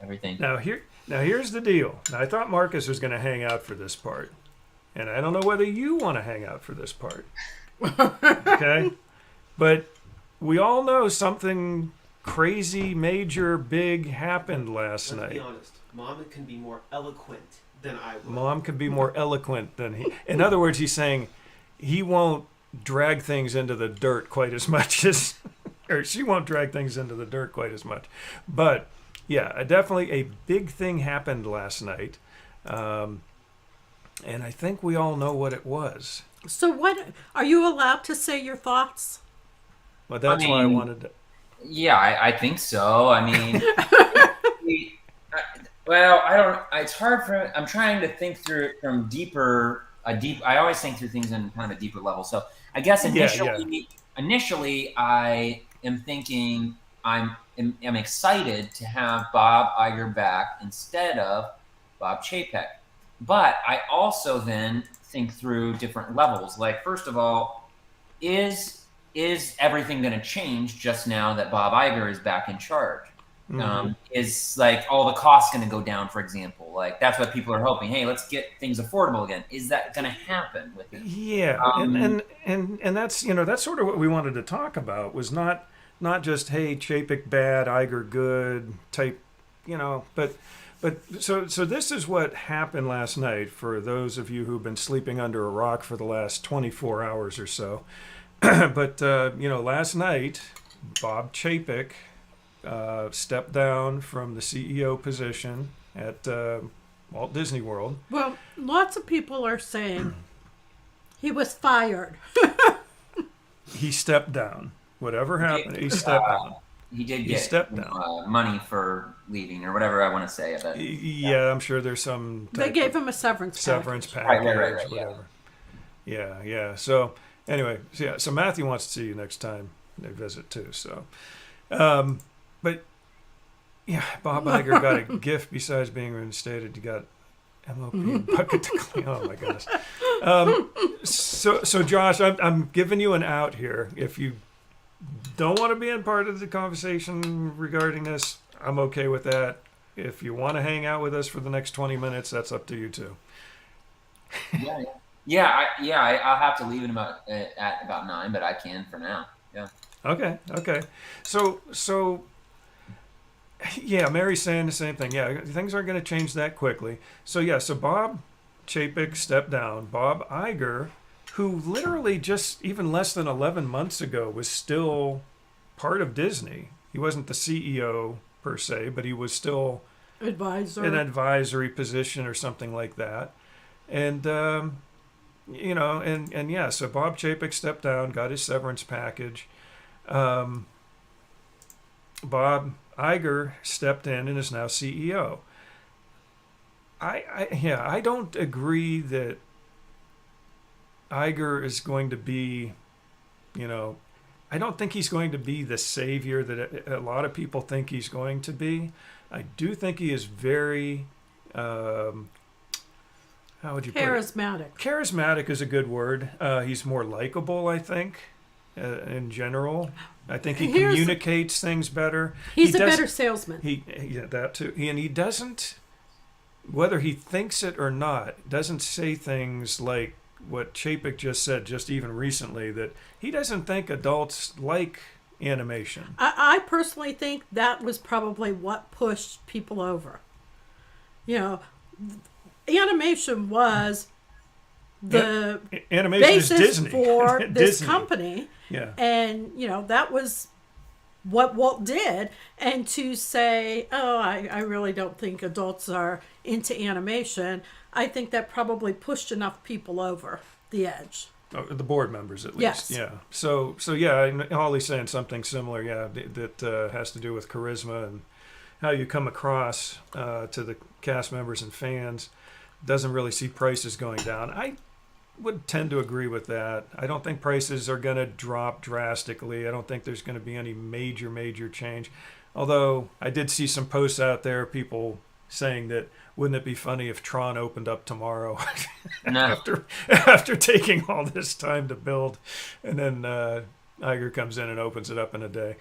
Everything. Now here's the deal. Now, I thought Marcus was going to hang out for this part, and I don't know whether you want to hang out for this part. Okay? But we all know something crazy, major, big happened last night. Let's be honest. Mom can be more eloquent than I would. Mom can be more eloquent than he. In other words, he's saying he won't drag things into the dirt quite as much as, or she won't drag things into the dirt quite as much. But yeah, definitely a big thing happened last night. And I think we all know what it was. So what? Are you allowed to say your thoughts? But that's why I wanted to. Yeah, I think so. I mean, well, I don't. It's hard for. I'm trying to think through it from I always think through things in kind of a deeper level. So I guess initially, I am thinking I'm excited to have Bob Iger back instead of Bob Chapek. But I also then think through different levels. Like, first of all, is everything going to change just now that Bob Iger is back in charge? Mm-hmm. Is like all the costs going to go down, for example? Like, that's what people are hoping. Hey, let's get things affordable again. Is that going to happen with it? Yeah, and that's that's sort of what we wanted to talk about. Was not just, hey, Chapek bad, Iger good type, but so this is what happened last night for those of you who've been sleeping under a rock for the last 24 hours or so. But last night, Bob Chapek stepped down from the CEO position at Walt Disney World. Well, lots of people are saying he was fired. He stepped down. Whatever happened, he stepped down. He did He get stepped down. money for leaving or whatever I want to say. But Yeah, I'm sure there's some They gave him a severance package, Right, whatever. Yeah. So anyway, so Matthew wants to see you next time they visit too. So, but yeah, Bob Iger got a gift besides being reinstated. You got MOP bucket to clean. Oh my goodness. So Josh, I'm giving you an out here. If you don't want to be in part of the conversation regarding this, I'm okay with that. If you want to hang out with us for the next 20 minutes, that's up to you too. I'll have to leave at about 9, but I can for now. Yeah. Okay. So yeah, Mary's saying the same thing. Yeah, things aren't going to change that quickly. So Bob Chapek stepped down. Bob Iger, who literally just even less than 11 months ago was still part of Disney. He wasn't the CEO per se, but he was still Advisor. an advisory position or something like that. And so Bob Chapek stepped down, got his severance package. Bob Iger stepped in and is now CEO. I don't agree that Iger is going to be, I don't think he's going to be the savior that a lot of people think he's going to be. I do think he is very, how would you put it? Charismatic. Charismatic is a good word. He's more likable, I think, in general. I think he communicates things better. He's a better salesman. That too. And he doesn't, whether he thinks it or not, doesn't say things like what Chapek just said just even recently, that he doesn't think adults like animation. I personally think that was probably what pushed people over. Animation was the animation basis is Disney. for this Disney. company. Yeah. And, that was what Walt did. And to say, I really don't think adults are into animation, I think that probably pushed enough people over the edge. Oh, the board members, at Yes. least. Yeah. So yeah, Holly's saying something similar. Yeah, that has to do with charisma and how you come across to the cast members and fans. Doesn't really see prices going down. I would tend to agree with that. I don't think prices are going to drop drastically. I don't think there's going to be any major change. Although I did see some posts out there, people saying that wouldn't it be funny if Tron opened up tomorrow after taking all this time to build, and then Iger comes in and opens it up in a day.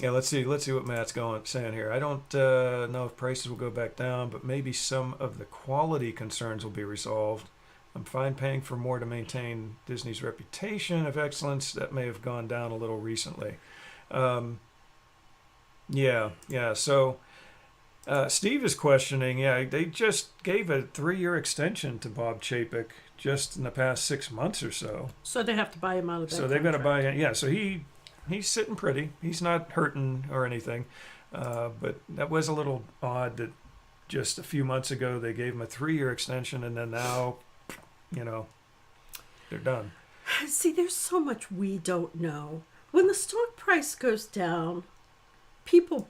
Let's see what Matt's saying here. I don't know if prices will go back down, but maybe some of the quality concerns will be resolved. I'm fine paying for more to maintain Disney's reputation of excellence. That may have gone down a little recently. So Steve is questioning. Yeah, they just gave a 3-year extension to Bob Chapek just in the past 6 months or so. So they have to buy him out of that. So they're going to buy him. Yeah, so he's sitting pretty. He's not hurting or anything. But that was a little odd that just a few months ago they gave him a 3-year extension, and then now, they're done. See, there's so much we don't know. When the stock price goes down, people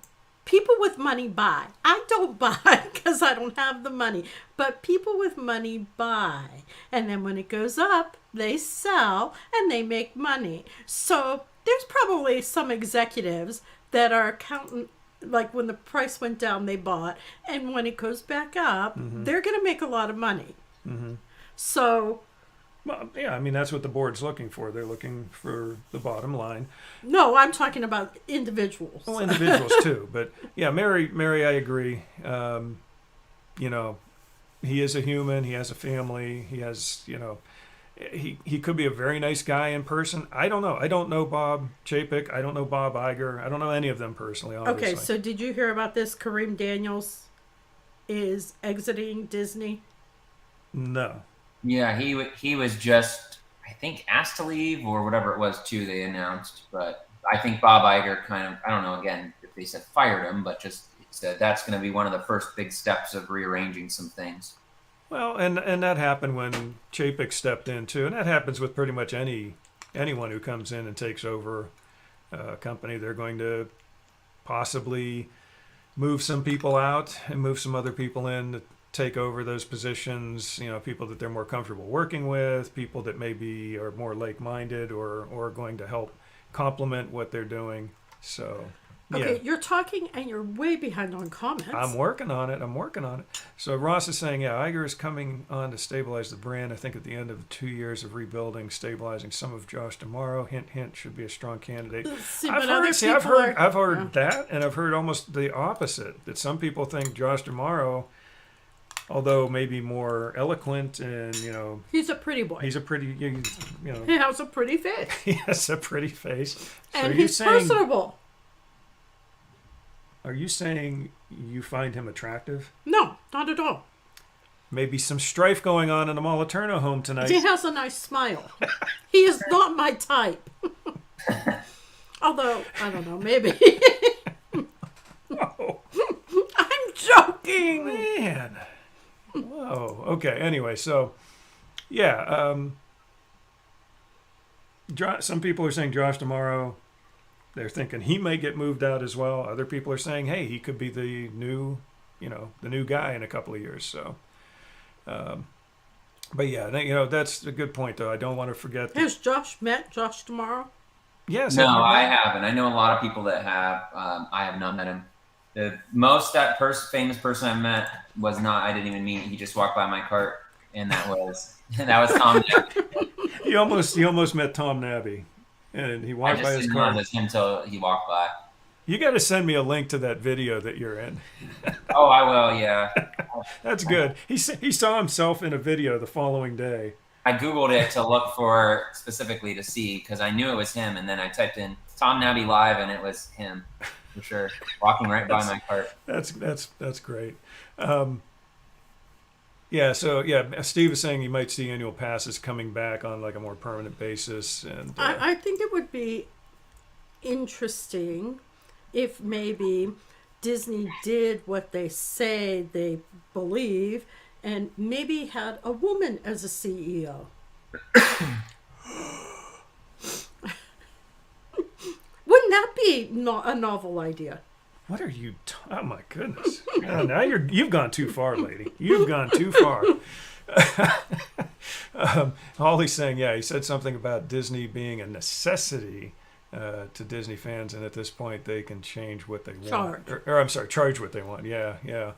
with money buy. I don't buy because I don't have the money, but people with money buy. And then when it goes up, they sell and they make money. So there's probably some executives that are counting, like when the price went down, they bought. And when it goes back up, they're going to make a lot of money. Mm-hmm. So... Well, yeah, I mean, that's what the board's looking for. They're looking for the bottom line. No, I'm talking about individuals. Well, individuals too. But yeah, Mary, I agree. He is a human. He has a family. He has, he could be a very nice guy in person. I don't know. I don't know Bob Chapek. I don't know Bob Iger. I don't know any of them personally, obviously. Okay, so did you hear about this? Kareem Daniels is exiting Disney? No. Yeah, he was just, I think, asked to leave or whatever it was too. They announced, but I think Bob Iger kind of, I don't know again if they said fired him, but just said that's going to be one of the first big steps of rearranging some things. Well, and that happened when Chapek stepped in too, and that happens with pretty much anyone who comes in and takes over a company. They're going to possibly move some people out and move some other people in to take over those positions. People that they're more comfortable working with, people that maybe are more like-minded or going to help complement what they're doing. So. Okay, Yeah. you're talking and you're way behind on comments. I'm working on it. So Ross is saying, yeah, Iger is coming on to stabilize the brand. I think at the end of 2 years of rebuilding, stabilizing some of Josh tomorrow. Hint, hint, should be a strong candidate. I've heard that, and I've heard almost the opposite. That some people think Josh tomorrow, although maybe more eloquent and he's a pretty boy. he has a pretty face. He has a pretty face. And he's personable. Are you saying you find him attractive? No, not at all. Maybe some strife going on in the Moliterno home tonight. He has a nice smile. He is not my type. Although, I don't know, maybe. Whoa. I'm joking. Man. Whoa. Okay, anyway, so, yeah. Some people are saying Josh tomorrow. They're thinking he may get moved out as well. Other people are saying, hey, he could be the new guy in a couple of years. So, but yeah, that's a good point, though. I don't want to forget. Has Josh met Josh tomorrow? Yes. No, I haven't. I know a lot of people that have. I have not met him. The most famous person I met was not. I didn't even meet. He just walked by my cart, and that was Tom Nabby. You almost met Tom Nabby. And he walked by his car. I just didn't know it was him until he walked by. You got to send me a link to that video that you're in. Oh, I will. Yeah. That's good. He saw himself in a video the following day. I Googled it to look for specifically to see because I knew it was him, and then I typed in Tom Nabby live, and it was him for sure, walking right by my cart. That's great. Yeah, so Steve is saying you might see annual passes coming back on like a more permanent basis, and I think it would be interesting if maybe Disney did what they say they believe, and maybe had a woman as a CEO. Wouldn't that be a novel idea? what are you? Oh my goodness! Now you've gone too far, lady. You've gone too far. Holly's saying, he said something about Disney being a necessity to Disney fans, and at this point they can change what they want. Charge what they want. Yeah.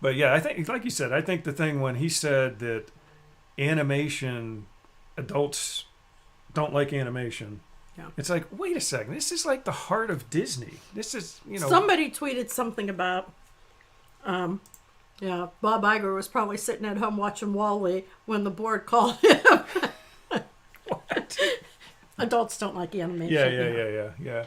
But yeah, I think, like you said, I think the thing when he said that adults don't like animation. Yeah. It's like, wait a second, this is like the heart of Disney. This is, Somebody tweeted something about, Bob Iger was probably sitting at home watching Wall-E when the board called him. What? Adults don't like animation. Yeah.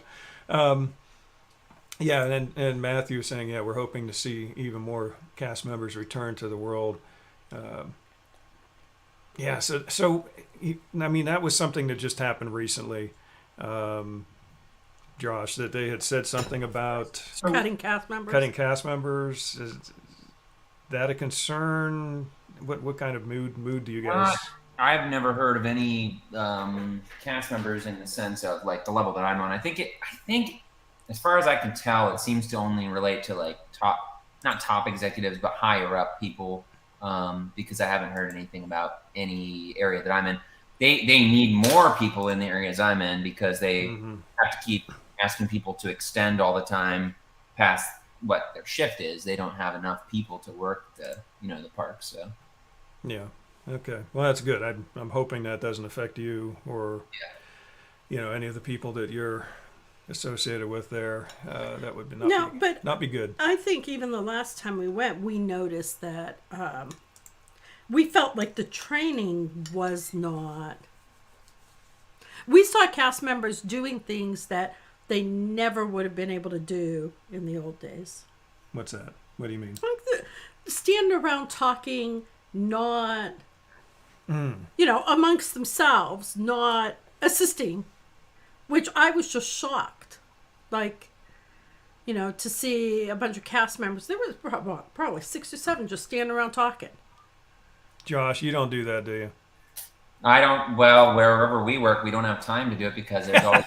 And Matthew was saying, we're hoping to see even more cast members return to the world. So I mean, that was something that just happened recently. Josh, that they had said something about cutting cast members. Is that a concern? What kind of mood do you guys? I've never heard of any cast members in the sense of like the level that I'm on. I think as far as I can tell, it seems to only relate to like not top executives, but higher up people. Because I haven't heard anything about any area that I'm in. They need more people in the areas I'm in because they have to keep asking people to extend all the time past what their shift is. They don't have enough people to work the park. So yeah, okay. Well, that's good. I'm hoping that doesn't affect you or any of the people that you're associated with there. That would not be good. I think even the last time we went, we noticed that we felt like the training was not. We saw cast members doing things that they never would have been able to do in the old days. What's that? What do you mean? Like standing around talking, not, amongst themselves, not assisting, which I was just shocked. Like, to see a bunch of cast members. There was probably 6 or 7 just standing around talking. Josh, you don't do that, do you? I don't. Well, wherever we work, we don't have time to do it because there's always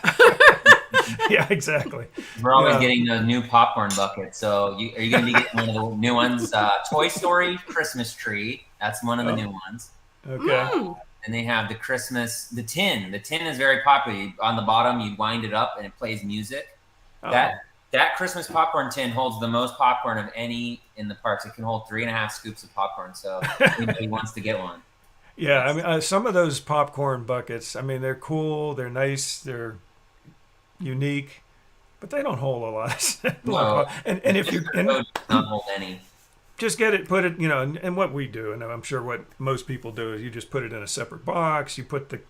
Yeah, exactly. we're always getting those new popcorn buckets. So are you going to be getting one of the new ones? Toy Story Christmas Tree. That's one of the new ones. Okay. And they have the tin. The tin is very popular. On the bottom, you wind it up and it plays music. Oh. That Christmas popcorn tin holds the most popcorn of any in the parks. It can hold 3.5 scoops of popcorn. So anybody wants to get one. Yeah, I mean, some of those popcorn buckets, I mean, they're cool, they're nice, they're unique, but they don't hold a lot. No. And if you does not hold any. just get it, put it, and what we do, and I'm sure what most people do, is you just put it in a separate box, you put the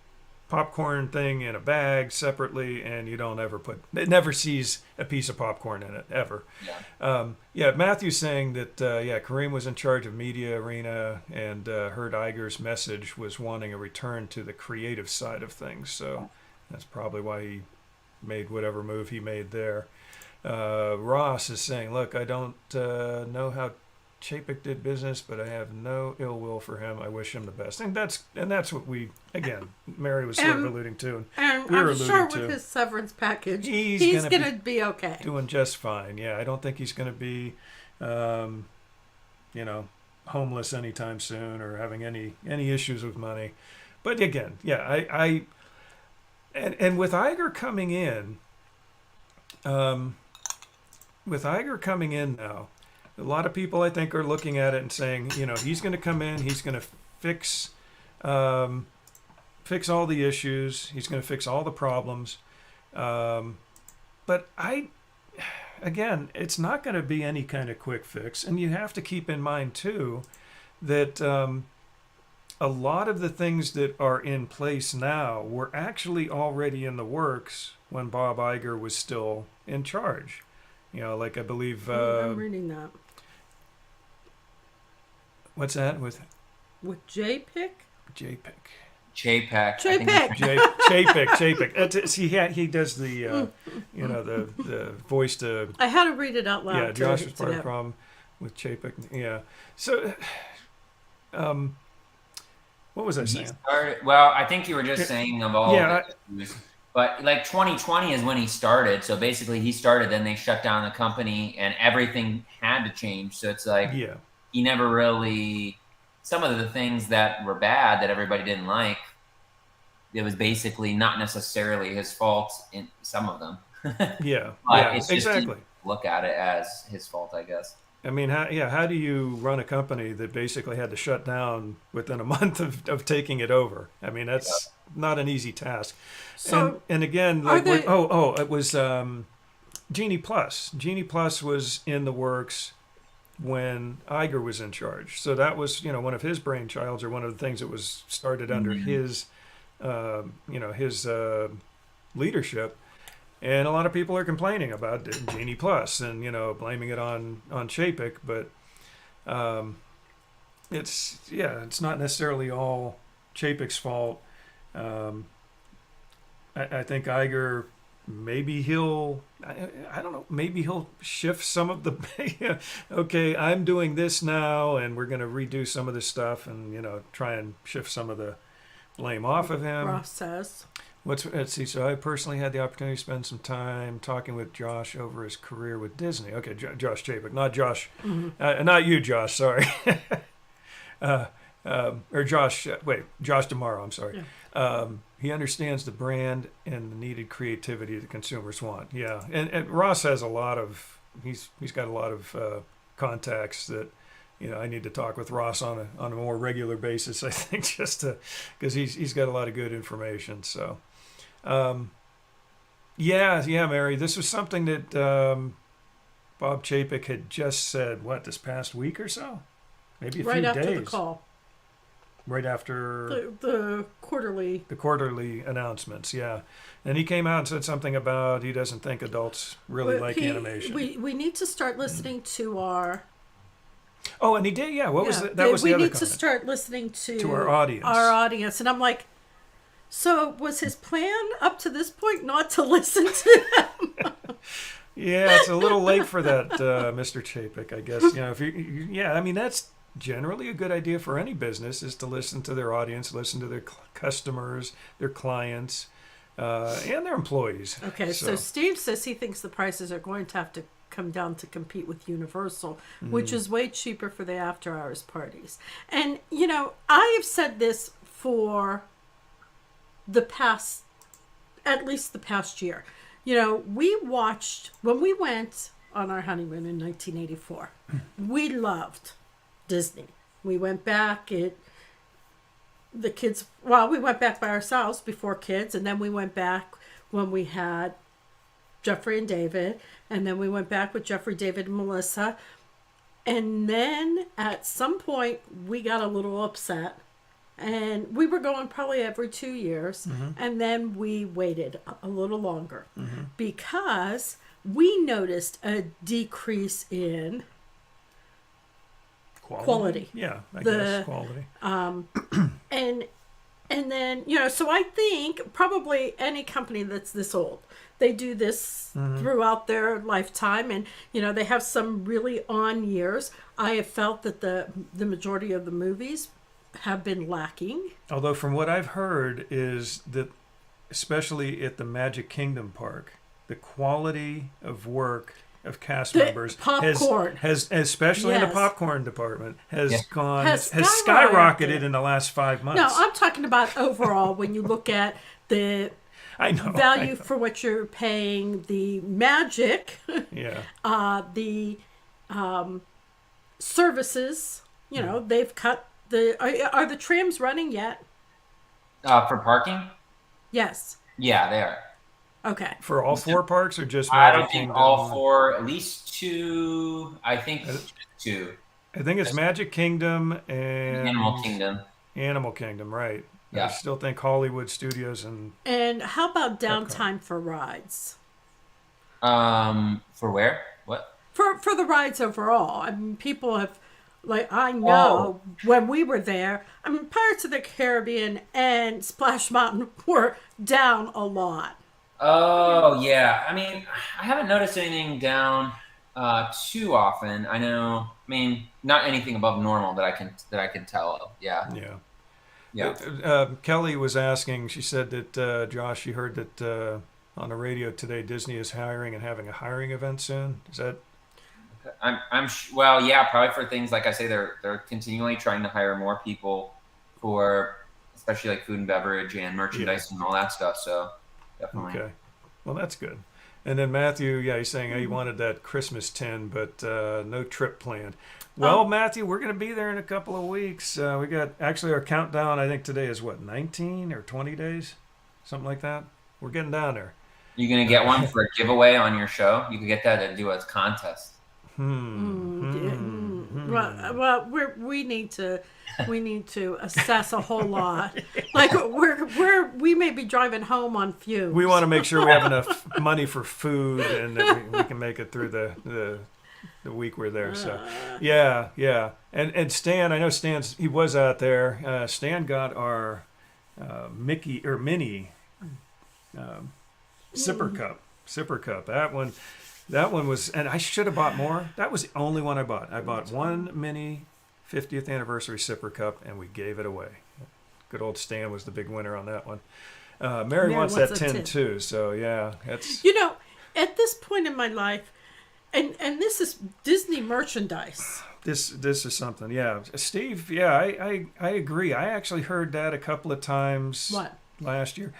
popcorn thing in a bag separately, and you don't ever it never sees a piece of popcorn in it, ever. Yeah. Matthew's saying that, Kareem was in charge of Media Arena, and heard Iger's message was wanting a return to the creative side of things, so that's probably why he made whatever move he made there. Ross is saying, look, I don't know how Chapek did business, but I have no ill will for him. I wish him the best. And that's what we, again, Mary was sort of alluding to. And we were I'm sure alluding with to. his severance package, He's going to be okay. Doing just fine. Yeah, I don't think he's going to be, homeless anytime soon or having any issues with money. But again, yeah, and with Iger coming in, now, a lot of people, I think, are looking at it and saying, he's going to come in, he's going to fix all the issues, he's going to fix all the problems. But again, it's not going to be any kind of quick fix. And you have to keep in mind, too, that a lot of the things that are in place now were actually already in the works when Bob Iger was still in charge. Like I believe... I'm reading that. What's that? With Chapek? Chapek. Chapek. See, he does the, the voice to... I had to read it out loud. Yeah, Josh was part of the problem with Chapek. Yeah. So, what was I saying? I think you were just saying of all the issues. But like 2020 is when he started. So basically he started, then they shut down the company and everything had to change. So it's like he never really, some of the things that were bad that everybody didn't like, it was basically not necessarily his fault in some of them. It's exactly. Look at it as his fault, I guess. I mean, how do you run a company that basically had to shut down within a month of taking it over? I mean, that's not an easy task. So, and again, like it was Genie Plus. Genie Plus was in the works when Iger was in charge. So that was, one of his brainchilds, or one of the things that was started under his, his leadership. And a lot of people are complaining about Genie Plus and, blaming it on Chapek. But it's not necessarily all Chapek's fault. I think Iger, maybe he'll shift some of the, okay, I'm doing this now and we're going to redo some of this stuff and, try and shift some of the blame off of him. Ross says. Let's see. So I personally had the opportunity to spend some time talking with Josh over his career with Disney. Okay, Josh Chapek, not Josh, not you, Josh. Sorry, or Josh. Josh tomorrow. I'm sorry. Yeah. He understands the brand and the needed creativity that consumers want. Yeah, and Ross has a lot of. He's got a lot of contacts that. I need to talk with Ross on a more regular basis. I think just because he's got a lot of good information. So. Mary, this was something that Bob Chapek had just said, this past week or so? Maybe a few days. Right after the call. Right after... The quarterly... The quarterly announcements, yeah. And he came out and said something about he doesn't think adults really like animation. We need to start listening to our... Oh, and he did, yeah. What was that? That was the other We need comment. to start listening to our audience. And I'm like... So was his plan up to this point not to listen to them? Yeah, it's a little late for that, Mr. Chapek, I guess. If I mean, that's generally a good idea for any business, is to listen to their audience, listen to their customers, their clients, and their employees. Okay, so Steve says he thinks the prices are going to have to come down to compete with Universal, which is way cheaper for the after-hours parties. And, I have said this for at least the past year. We watched, when we went on our honeymoon in 1984, we loved Disney. We went back, we went back by ourselves before kids, and then we went back when we had Jeffrey and David, and then we went back with Jeffrey, David, and Melissa. And then at some point, we got a little upset. And we were going probably every 2 years. And then we waited a little longer because we noticed a decrease in quality. Yeah, I guess quality. And then, so I think probably any company that's this old, they do this throughout their lifetime. And, they have some really on years. I have felt that the majority of the movies have been lacking. Although from what I've heard is that, especially at the Magic Kingdom park, the quality of work of cast members has especially in the popcorn department, has skyrocketed in the last 5 months. No, I'm talking about overall when you look at the value for what you're paying, the magic, the services, they've cut are the trams running yet? For parking? Yes. Yeah, they are. Okay. For all 4 parks or just I Magic don't think Kingdom? all 4, at least 2. I think 2. I think it's Magic Kingdom and Animal Kingdom, right. Yeah. I still think Hollywood Studios And how about downtime for rides? For where? What? For the rides overall. I mean, people have, I know when we were there, Pirates of the Caribbean and Splash Mountain were down a lot. Oh, yeah. I mean, I haven't noticed anything down too often. Not anything above normal that I can tell of. Yeah. Yeah. Kelly was asking, she said that, Josh, you heard that on the radio today, Disney is hiring and having a hiring event soon. Is that? Well, yeah, probably for things like I say, they're continually trying to hire more people for, especially like food and beverage and merchandise and all that stuff. So definitely. Okay. Well, that's good. And then Matthew, he's saying he wanted that Christmas tin, but no trip planned. Well, Matthew, we're going to be there in a couple of weeks. We got actually our countdown. I think today is 19 or 20 days, something like that. We're getting down there. You going to get one for a giveaway on your show? You could get that and do a contest. Well, we need to assess a whole lot. We may be driving home on fumes. We want to make sure we have enough money for food and that we can make it through the week we're there. So yeah. And Stan, I know he was out there. Stan got our Mickey or mini sipper cup. That one was, and I should have bought more. That was the only one I bought. I bought one mini 50th anniversary sipper cup, and we gave it away. Good old Stan was the big winner on that one. Mary wants that tin too, so yeah, that's. At this point in my life, and this is Disney merchandise. This is something, yeah. Steve, yeah, I agree. I actually heard that a couple of times last year.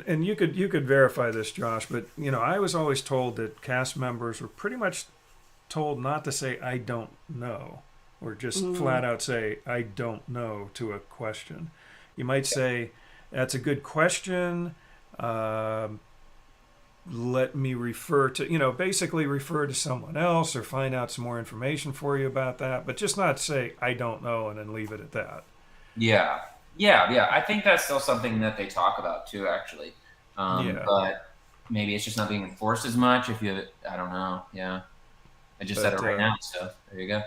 And you could verify this, Josh, but I was always told that cast members were pretty much told not to say "I don't know" or just flat out say "I don't know" to a question. You might say, "That's a good question. Let me refer to basically refer to someone else or find out some more information for you about that," but just not say "I don't know" and then leave it at that. Yeah. Yeah. I think that's still something that they talk about too, actually. But maybe it's just not being enforced as much. I don't know. Yeah. I just said it right now, so there you go.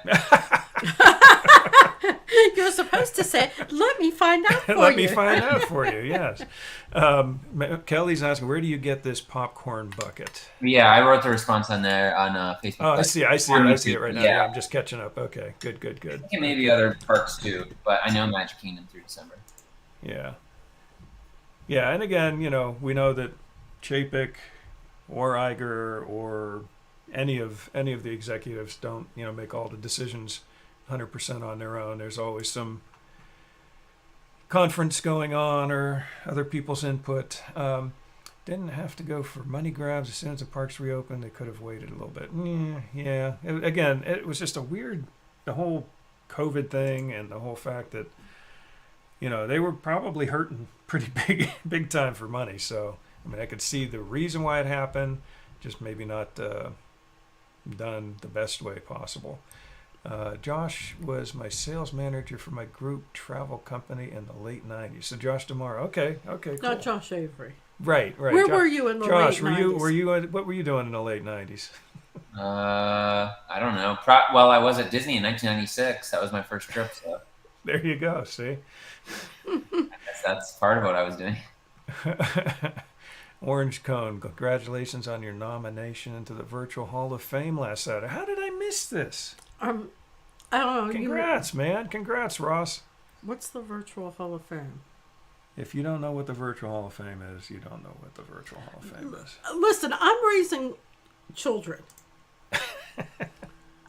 You're supposed to say, let me find out for you. Let me find out for you, yes. Kelly's asking, where do you get this popcorn bucket? Yeah, I wrote the response on there on Facebook. Oh, I see it right now. Yeah, I'm just catching up. Okay, good. I think maybe other parks too, but I know Magic Kingdom through December. Yeah. Yeah, and again, we know that Chapek or Iger or any of the executives don't, make all the decisions 100% on their own. There's always some conference going on or other people's input. Didn't have to go for money grabs as soon as the parks reopened. They could have waited a little bit. Yeah. It was just the whole COVID thing and the whole fact that, they were probably hurting pretty big time for money. So, I could see the reason why it happened, just maybe not done the best way possible. Josh was my sales manager for my group travel company in the late 90s. So Josh DeMar. Okay, cool. Not Josh Avery. Right. Where were you in the late 90s? Josh, what were you doing in the late 90s? I don't know. I was at Disney in 1996. That was my first trip. So there you go. See, I guess that's part of what I was doing. Orange Cone, congratulations on your nomination into the Virtual Hall of Fame last Saturday. How did I miss this? I don't know. Congrats, man. Congrats, Ross. What's the Virtual Hall of Fame? If you don't know what the Virtual Hall of Fame is, you don't know what the Virtual Hall of Fame is. Listen, I'm raising children.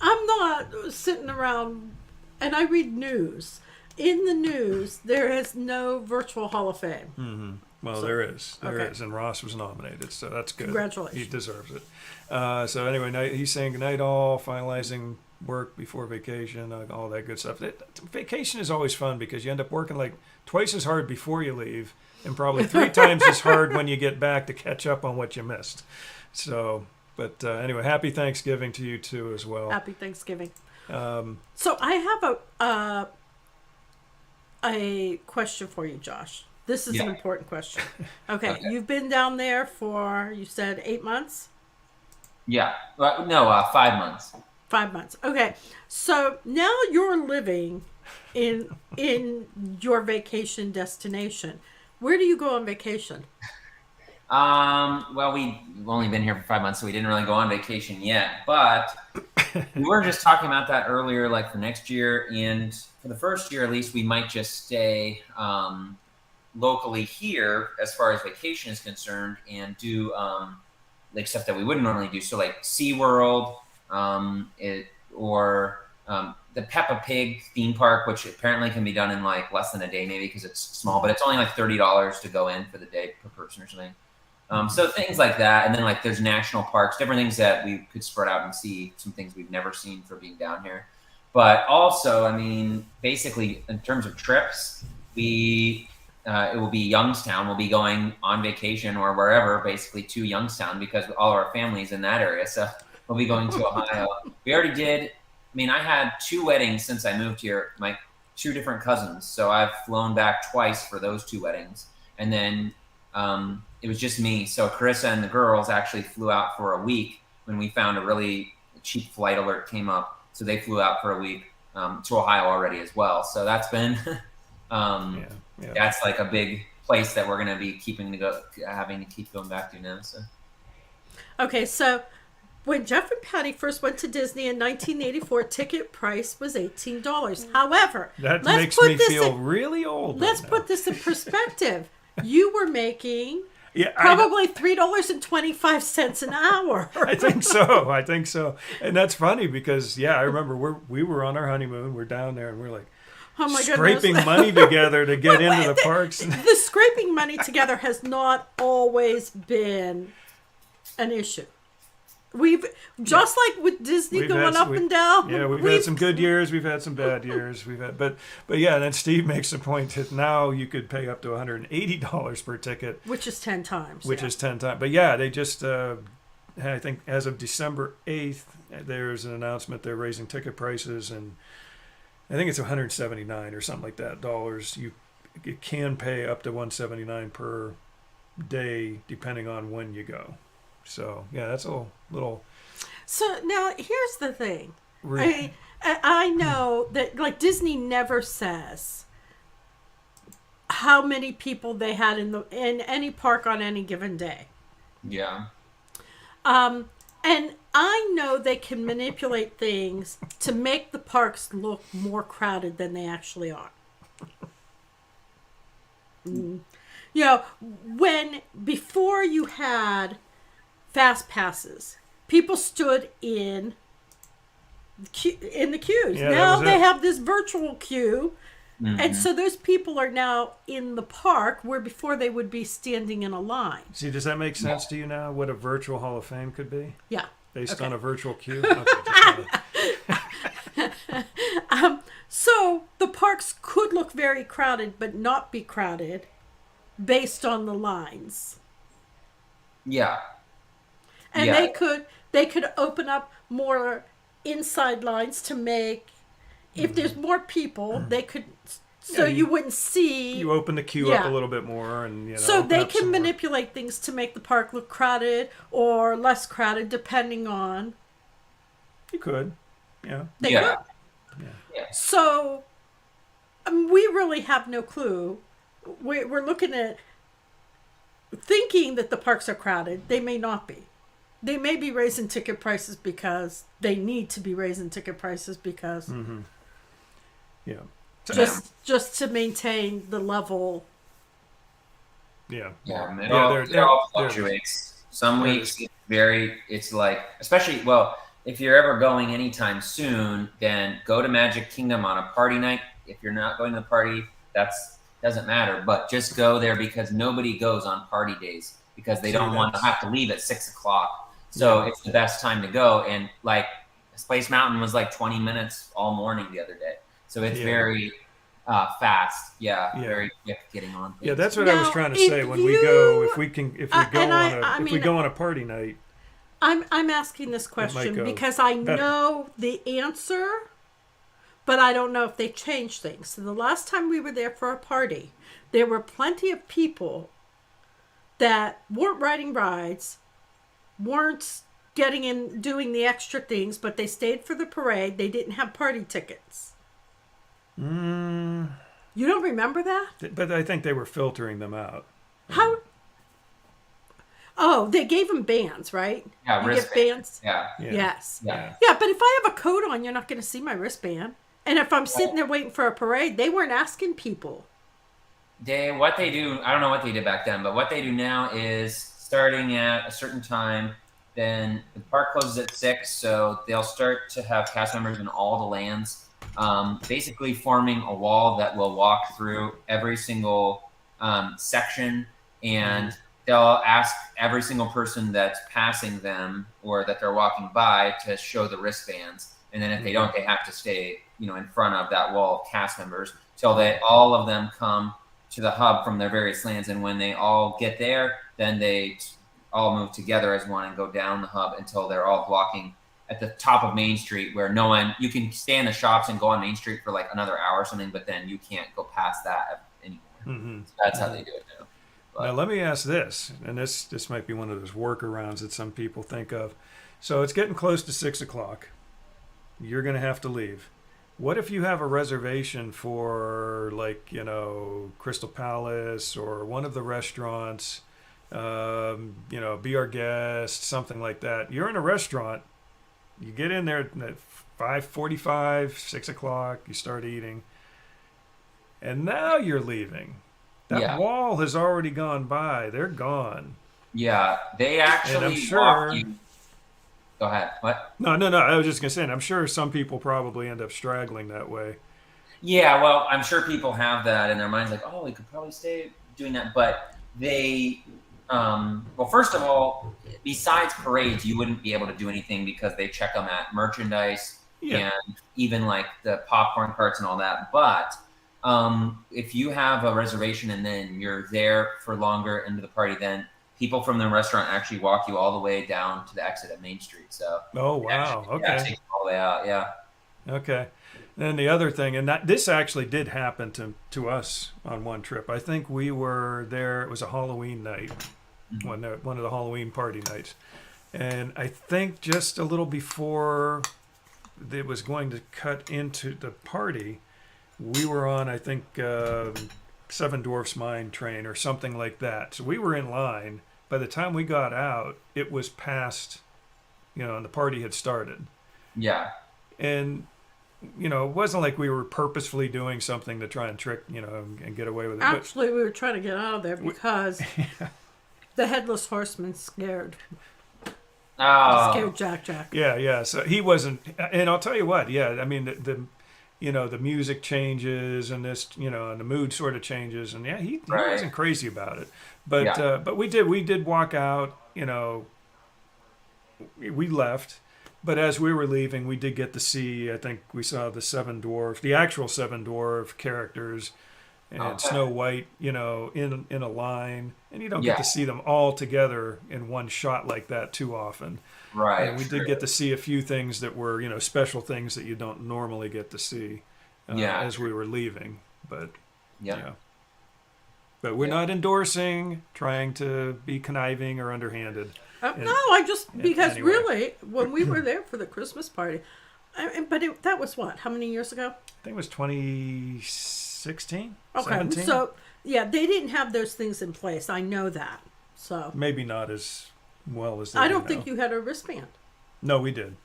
I'm not sitting around, and I read news. In the news, there is no Virtual Hall of Fame. Mm-hmm. Well, there is, and Ross was nominated, so that's good. Congratulations. He deserves it. So anyway, he's saying good night all, finalizing work before vacation, all that good stuff. Vacation is always fun because you end up working like twice as hard before you leave and probably 3 times as hard when you get back to catch up on what you missed. So, but anyway, happy Thanksgiving to you too as well. Happy Thanksgiving. So I have a question for you, Josh. This is an important question. Okay, you've been down there for, you said 8 months? Yeah. Well, no, 5 months. 5 months. Okay. So now you're living in your vacation destination. Where do you go on vacation? Well, we've only been here for 5 months, so we didn't really go on vacation yet. But we were just talking about that earlier, like for next year. And for the first year, at least, we might just stay locally here as far as vacation is concerned and do like stuff that we wouldn't normally do. So like SeaWorld, the Peppa Pig theme park, which apparently can be done in like less than a day, maybe because it's small, but it's only like $30 to go in for the day per person or something. So things like that. And then like there's national parks, different things that we could spread out and see some things we've never seen for being down here. But also, basically in terms of trips, it will be Youngstown. We'll be going on vacation or wherever, basically to Youngstown because all our family's in that area. So we'll be going to Ohio. We already did. I had 2 weddings since I moved here, my 2 different cousins. So I've flown back twice for those 2 weddings. And then it was just me. So Carissa and the girls actually flew out for a week when we found a really cheap flight alert came up. So they flew out for a week to Ohio already as well. So that's been... That's like a big place that we're going to be having to keep going back to now. So. Okay, so when Jeff and Patty first went to Disney in 1984, ticket price was $18. However, that makes me feel really old. Let's put this in perspective. You were making probably $3.25 an hour. I think so. And that's funny because, I remember we were on our honeymoon. We're down there and we're like, oh my scraping money together to get into the parks. The scraping money together has not always been an issue. We've just like with Disney going up and down. Yeah, we've had some good years. We've had some bad years. But then Steve makes the point that now you could pay up to $180 per ticket, which is 10 times. Is 10 times. But they just I think as of December 8th, there's an announcement they're raising ticket prices and. I think it's $179 or something like that dollars. You can pay up to $179 per day depending on when you go. So that's a little. So now here's the thing. I know that, like, Disney never says how many people they had in any park on any given day. Yeah. And I know they can manipulate things to make the parks look more crowded than they actually are. You know, before you had fast passes, people stood in the queues. Yeah, now they it. have this virtual queue. And so those people are now in the park where before they would be standing in a line. See, does that make sense to you now? What a virtual Hall of Fame could be? Yeah. Based Okay. on a virtual queue? Okay, So the parks could look very crowded, but not be crowded based on the lines. Yeah. And Yeah. they could open up more inside lines to make, if there's more people, they could, so Yeah, you wouldn't see. you open the queue up Yeah. a little bit more, and So open they up some can more. manipulate things to make the park look crowded or less crowded, depending on. You could, yeah. They Yeah. could. Yeah. So we really have no clue. We're looking at thinking that the parks are crowded. They may not be. They may be raising ticket prices because they need to be raising ticket prices because Yeah. just to maintain the level. Yeah. Yeah, and it Yeah, all, they're- it all they're- fluctuates. Some they're weeks it's like, especially, well, if you're ever going anytime soon, then go to Magic Kingdom on a party night. If you're not going to the party, doesn't matter. But just go there because nobody goes on party days because they don't want to have to leave at 6 o'clock. So it's the best time to go. And like Space Mountain was like 20 minutes all morning the other day. So it's very fast. Yeah, very quick getting on. Yeah, that's what I was Now, trying to if say. When you- we go, if we and go on a party night, I'm asking this question go because I better. know the answer, but I don't know if they changed things. So the last time we were there for a party, there were plenty of people that weren't riding rides, weren't getting in doing the extra things, but they stayed for the parade. They didn't have party tickets. You don't remember that? but I think they were filtering them out. How? Oh, they gave them bands, right? Yeah, you wristband. get bands. Yeah. Yes. Yeah. Yeah, but if I have a coat on, you're not going to see my wristband. And if I'm sitting there waiting for a parade, they weren't asking people. What they do, I don't know what they did back then, but what they do now is starting at a certain time, then the park closes at 6, so they'll start to have cast members in all the lands, basically forming a wall that will walk through every single section, and they'll ask every single person that's passing them or that they're walking by to show the wristbands. And then if they don't, they have to stay, in front of that wall of cast members till all of them come to the hub from their various lands. And when they all get there, then they all move together as one and go down the hub until they're all blocking at the top of Main Street, where you can stay in the shops and go on Main Street for like another hour or something, but then you can't go past that anymore. So that's how they do it now. But, Now let me ask this, and this might be one of those workarounds that some people think of. So it's getting close to 6 o'clock. You're going to have to leave. What if you have a reservation for, like, Crystal Palace or one of the restaurants, Be Our Guest, something like that? You're in a restaurant. You get in there at 5:45, 6 o'clock. You start eating. And now you're leaving. That wall has already gone by. They're gone. Yeah, they actually And I'm sure. walk you. Go ahead. What? No. I was just going to say, and I'm sure some people probably end up straggling that way. Yeah, well, I'm sure people have that in their minds, like, oh, we could probably stay doing that. But they, well, first of all, besides parades, you wouldn't be able to do anything because they check them at merchandise and even like the popcorn carts and all that. But if you have a reservation and then you're there for longer into the party, then people from the restaurant actually walk you all the way down to the exit at Main Street. So Oh, wow. Okay. take you all the way out. Yeah. Okay. Then the other thing, and this actually did happen to us on one trip. I think we were there. It was a Halloween night, one of the Halloween party nights, and I think just a little before it was going to cut into the party, we were on, I think, Seven Dwarfs Mine train or something like that. So we were in line. By the time we got out, it was past, and the party had started. Yeah. And, it wasn't like we were purposefully doing something to try and trick, and get away with it. Actually, we were trying to get out of there because the Headless Horseman scared Jack. Yeah. So he wasn't, and I'll tell you what, I mean, the music changes and this, and the mood sort of changes, and he wasn't crazy about it. But we did walk out, we left, but as we were leaving, we did get to see, I think we saw the actual Seven Dwarf characters and Snow White, in a line, and you don't get to see them all together in one shot like that too often. Right. And we did get to see a few things that were, special things that you don't normally get to see as we were leaving. But But we're not endorsing trying to be conniving or underhanded. Because anyway. really, when we were there for the Christmas party, that was what? How many years ago? I think it was 2016, Okay, 17? so they didn't have those things in place. I know that. So Maybe not as well as they I do don't now. think you had a wristband. No, we did.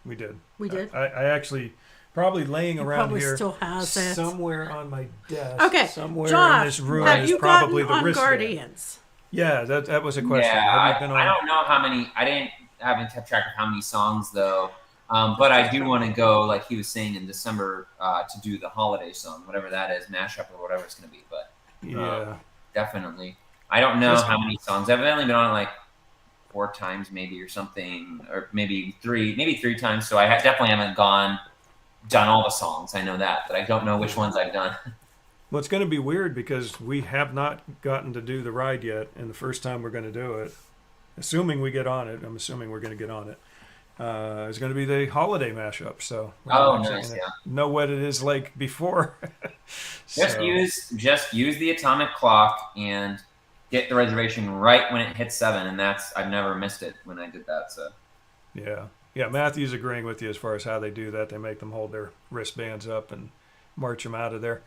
We did. I actually probably laying around probably here still has it. somewhere on my desk. Okay, somewhere Josh, in this room have is you probably gotten the on wristband. Guardians? Yeah, that was a question. Yeah, Have you been on? I don't know how many. I haven't kept track of how many songs though. But I do want to go, like he was saying, in December to do the holiday song, whatever that is, mashup or whatever it's going to be. But definitely, I don't know how many songs. I've only been on it like 4 times, maybe, or something, or maybe three times. So I definitely haven't done all the songs. I know that, but I don't know which ones I've done. Well, it's going to be weird because we have not gotten to do the ride yet, and the first time we're going to do it, assuming we get on it, I'm assuming we're going to get on it, is going to be the holiday mashup. So we're nice, know what it is like before. Just use the atomic clock and get the reservation right when it hits 7, and I've never missed it when I did that. So yeah, Matthew's agreeing with you as far as how they do that. They make them hold their wristbands up and march them out of there.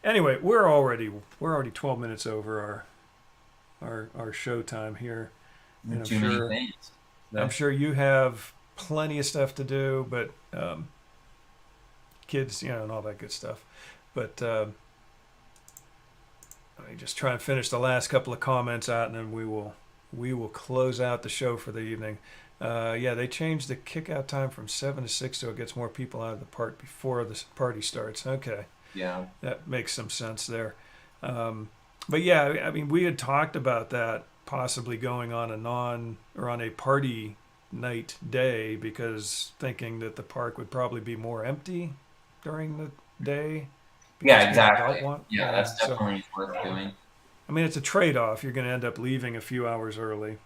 Anyway, we're already 12 minutes over our show time here. And too many things. I'm sure you have plenty of stuff to do, but kids, and all that good stuff. But let me just try and finish the last couple of comments out, and then we will close out the show for the evening. They changed the kick-out time from 7 to 6, so it gets more people out of the park before the party starts. Okay. Yeah. That makes some sense there. But yeah, I mean, we had talked about that possibly going on on a party night day, because thinking that the park would probably be more empty during the day. Yeah, exactly. That's definitely worth doing. I mean, it's a trade-off. You're going to end up leaving a few hours early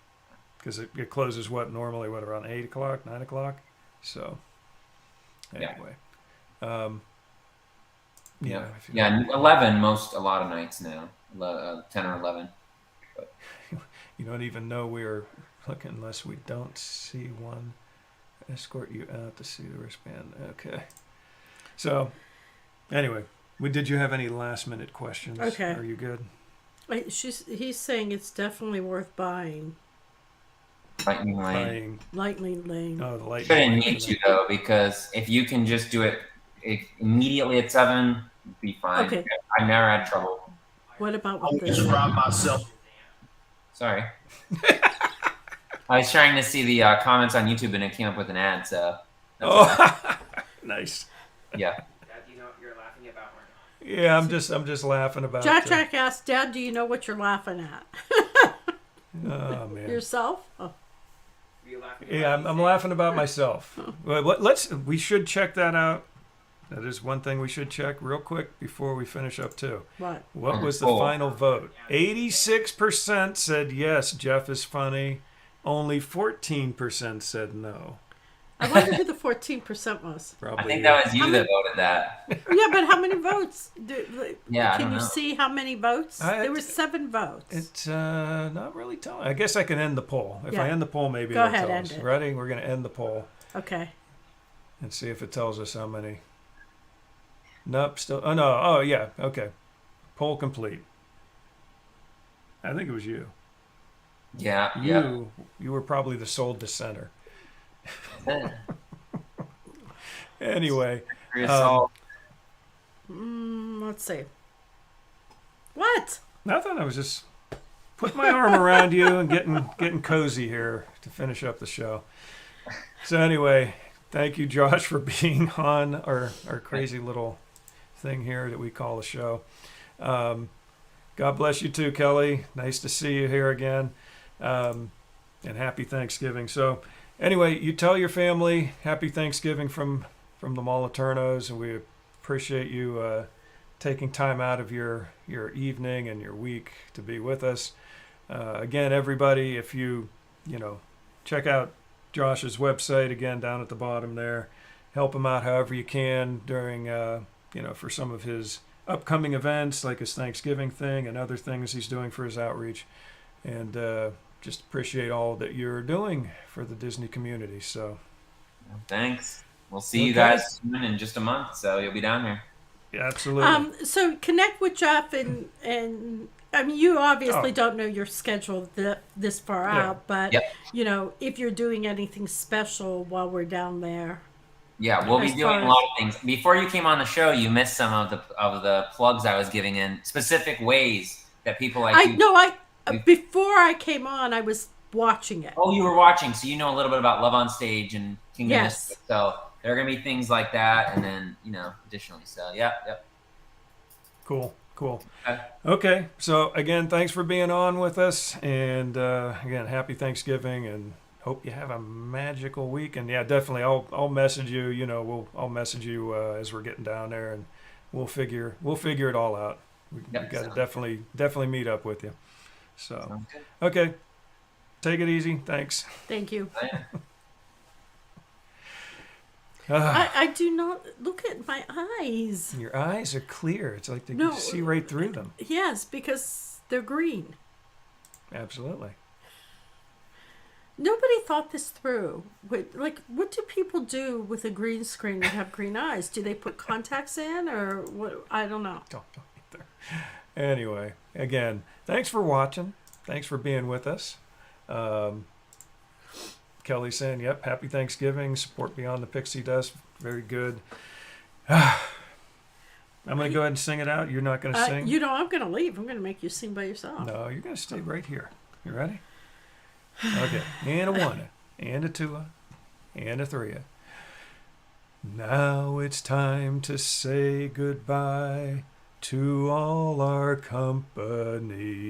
because it closes normally around 8 o'clock, 9 o'clock. So anyway. 11 a lot of nights now, 10 or 11. But. You don't even know we're looking unless we don't see one. Escort you out to see the wristband. Okay. So anyway, did you have any last minute questions? Okay. Are you good? He's saying it's definitely worth buying. Lightning Lane. Lightning Lane. Oh, the Lightning Shouldn't Lane. need to though, because if you can just do it immediately at 7, it'd be fine. Okay. I've never had trouble. What about I'll with just rob myself. Sorry. I was trying to see the comments on YouTube and it came up with an ad, so. Nice. Yeah. Dad, do you know what you're laughing about or not? Yeah, I'm just laughing about Jack asked, Dad, do you know what you're laughing at? Oh man. Yourself? Oh. Were you laughing Yeah, about I'm laughing about myself. Well, we should check that out. That is one thing we should check real quick before we finish up too. What? What was the final vote? 86% said yes, Jeff is funny. Only 14% said no. I wonder who the 14% was. Probably. I think that was you that voted that. Yeah, but how many votes? Yeah, I Can don't you know. see how many votes? There were 7 votes. It's not really telling. I guess I can end the poll. If I Yeah. end the poll, maybe Go it'll ahead, tell end us. it. Ready? We're going to end the poll. Okay. and see if it tells us how many. Nope, still. Oh no. Oh yeah. Okay. Poll complete. I think it was you. Yeah. You were probably the sole dissenter. Anyway. Let's see. What? Nothing. I was just putting my arm around you and getting cozy here to finish up the show. So anyway, thank you, Josh, for being on our crazy little thing here that we call a show. God bless you too, Kelly. Nice to see you here again. And happy Thanksgiving. So anyway, you tell your family happy Thanksgiving from the Moliternos, and we appreciate you taking time out of your evening and your week to be with us. Again, everybody, if you check out Josh's website, again, down at the bottom there. Help him out however you can during, for some of his upcoming events, like his Thanksgiving thing and other things he's doing for his outreach. And just appreciate all that you're doing for the Disney community. So, thanks. We'll see you guys soon in just a month, so you'll be down here. Yeah, absolutely. So connect with Jeff and I mean, you obviously don't know your schedule this far out, but if you're doing anything special while we're down there. Yeah, we'll be doing a lot of things. Before you came on the show, you missed some of the plugs I was giving in specific ways that people like. Before I came on, I was watching it. Oh, you were watching, so you know a little bit about Love on Stage and Kingdom. Yes. So there are gonna be things like that, and then additionally. So yep. Cool. Okay, so again, thanks for being on with us, and again, happy Thanksgiving, and hope you have a magical week. And yeah, definitely, I'll message you. I'll message you as we're getting down there, and we'll figure it all out. We got to definitely meet up with you. So okay, take it easy. Thanks. Thank you. I do not look at my eyes. Your eyes are clear. It's like you see right through them. Yes, because they're green. Absolutely. Nobody thought this through. What do people do with a green screen and have green eyes? Do they put contacts in, or what? I don't know. Don't either. Anyway, again, thanks for watching. Thanks for being with us. Kelly saying, yep, happy Thanksgiving. Support Beyond the Pixie Dust. Very good. I'm going to go ahead and sing it out. You're not going to sing? I'm going to leave. I'm going to make you sing by yourself. No, you're going to stay right here. You ready? Okay. And a one, and a two, and a three. Now it's time to say goodbye to all our company.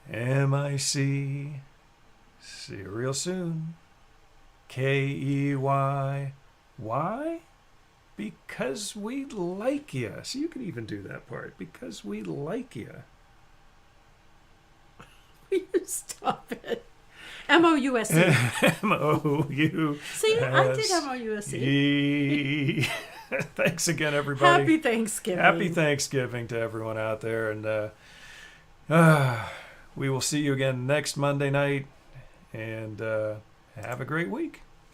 MIC. See you real soon. KEY. Why? Because we like you. So you can even do that part. Because we like you. Will you stop it? MOUSE. MOU. See, I did MOUSE. Thanks again, everybody. Happy Thanksgiving. Happy Thanksgiving to everyone out there. And we will see you again next Monday night. And have a great week.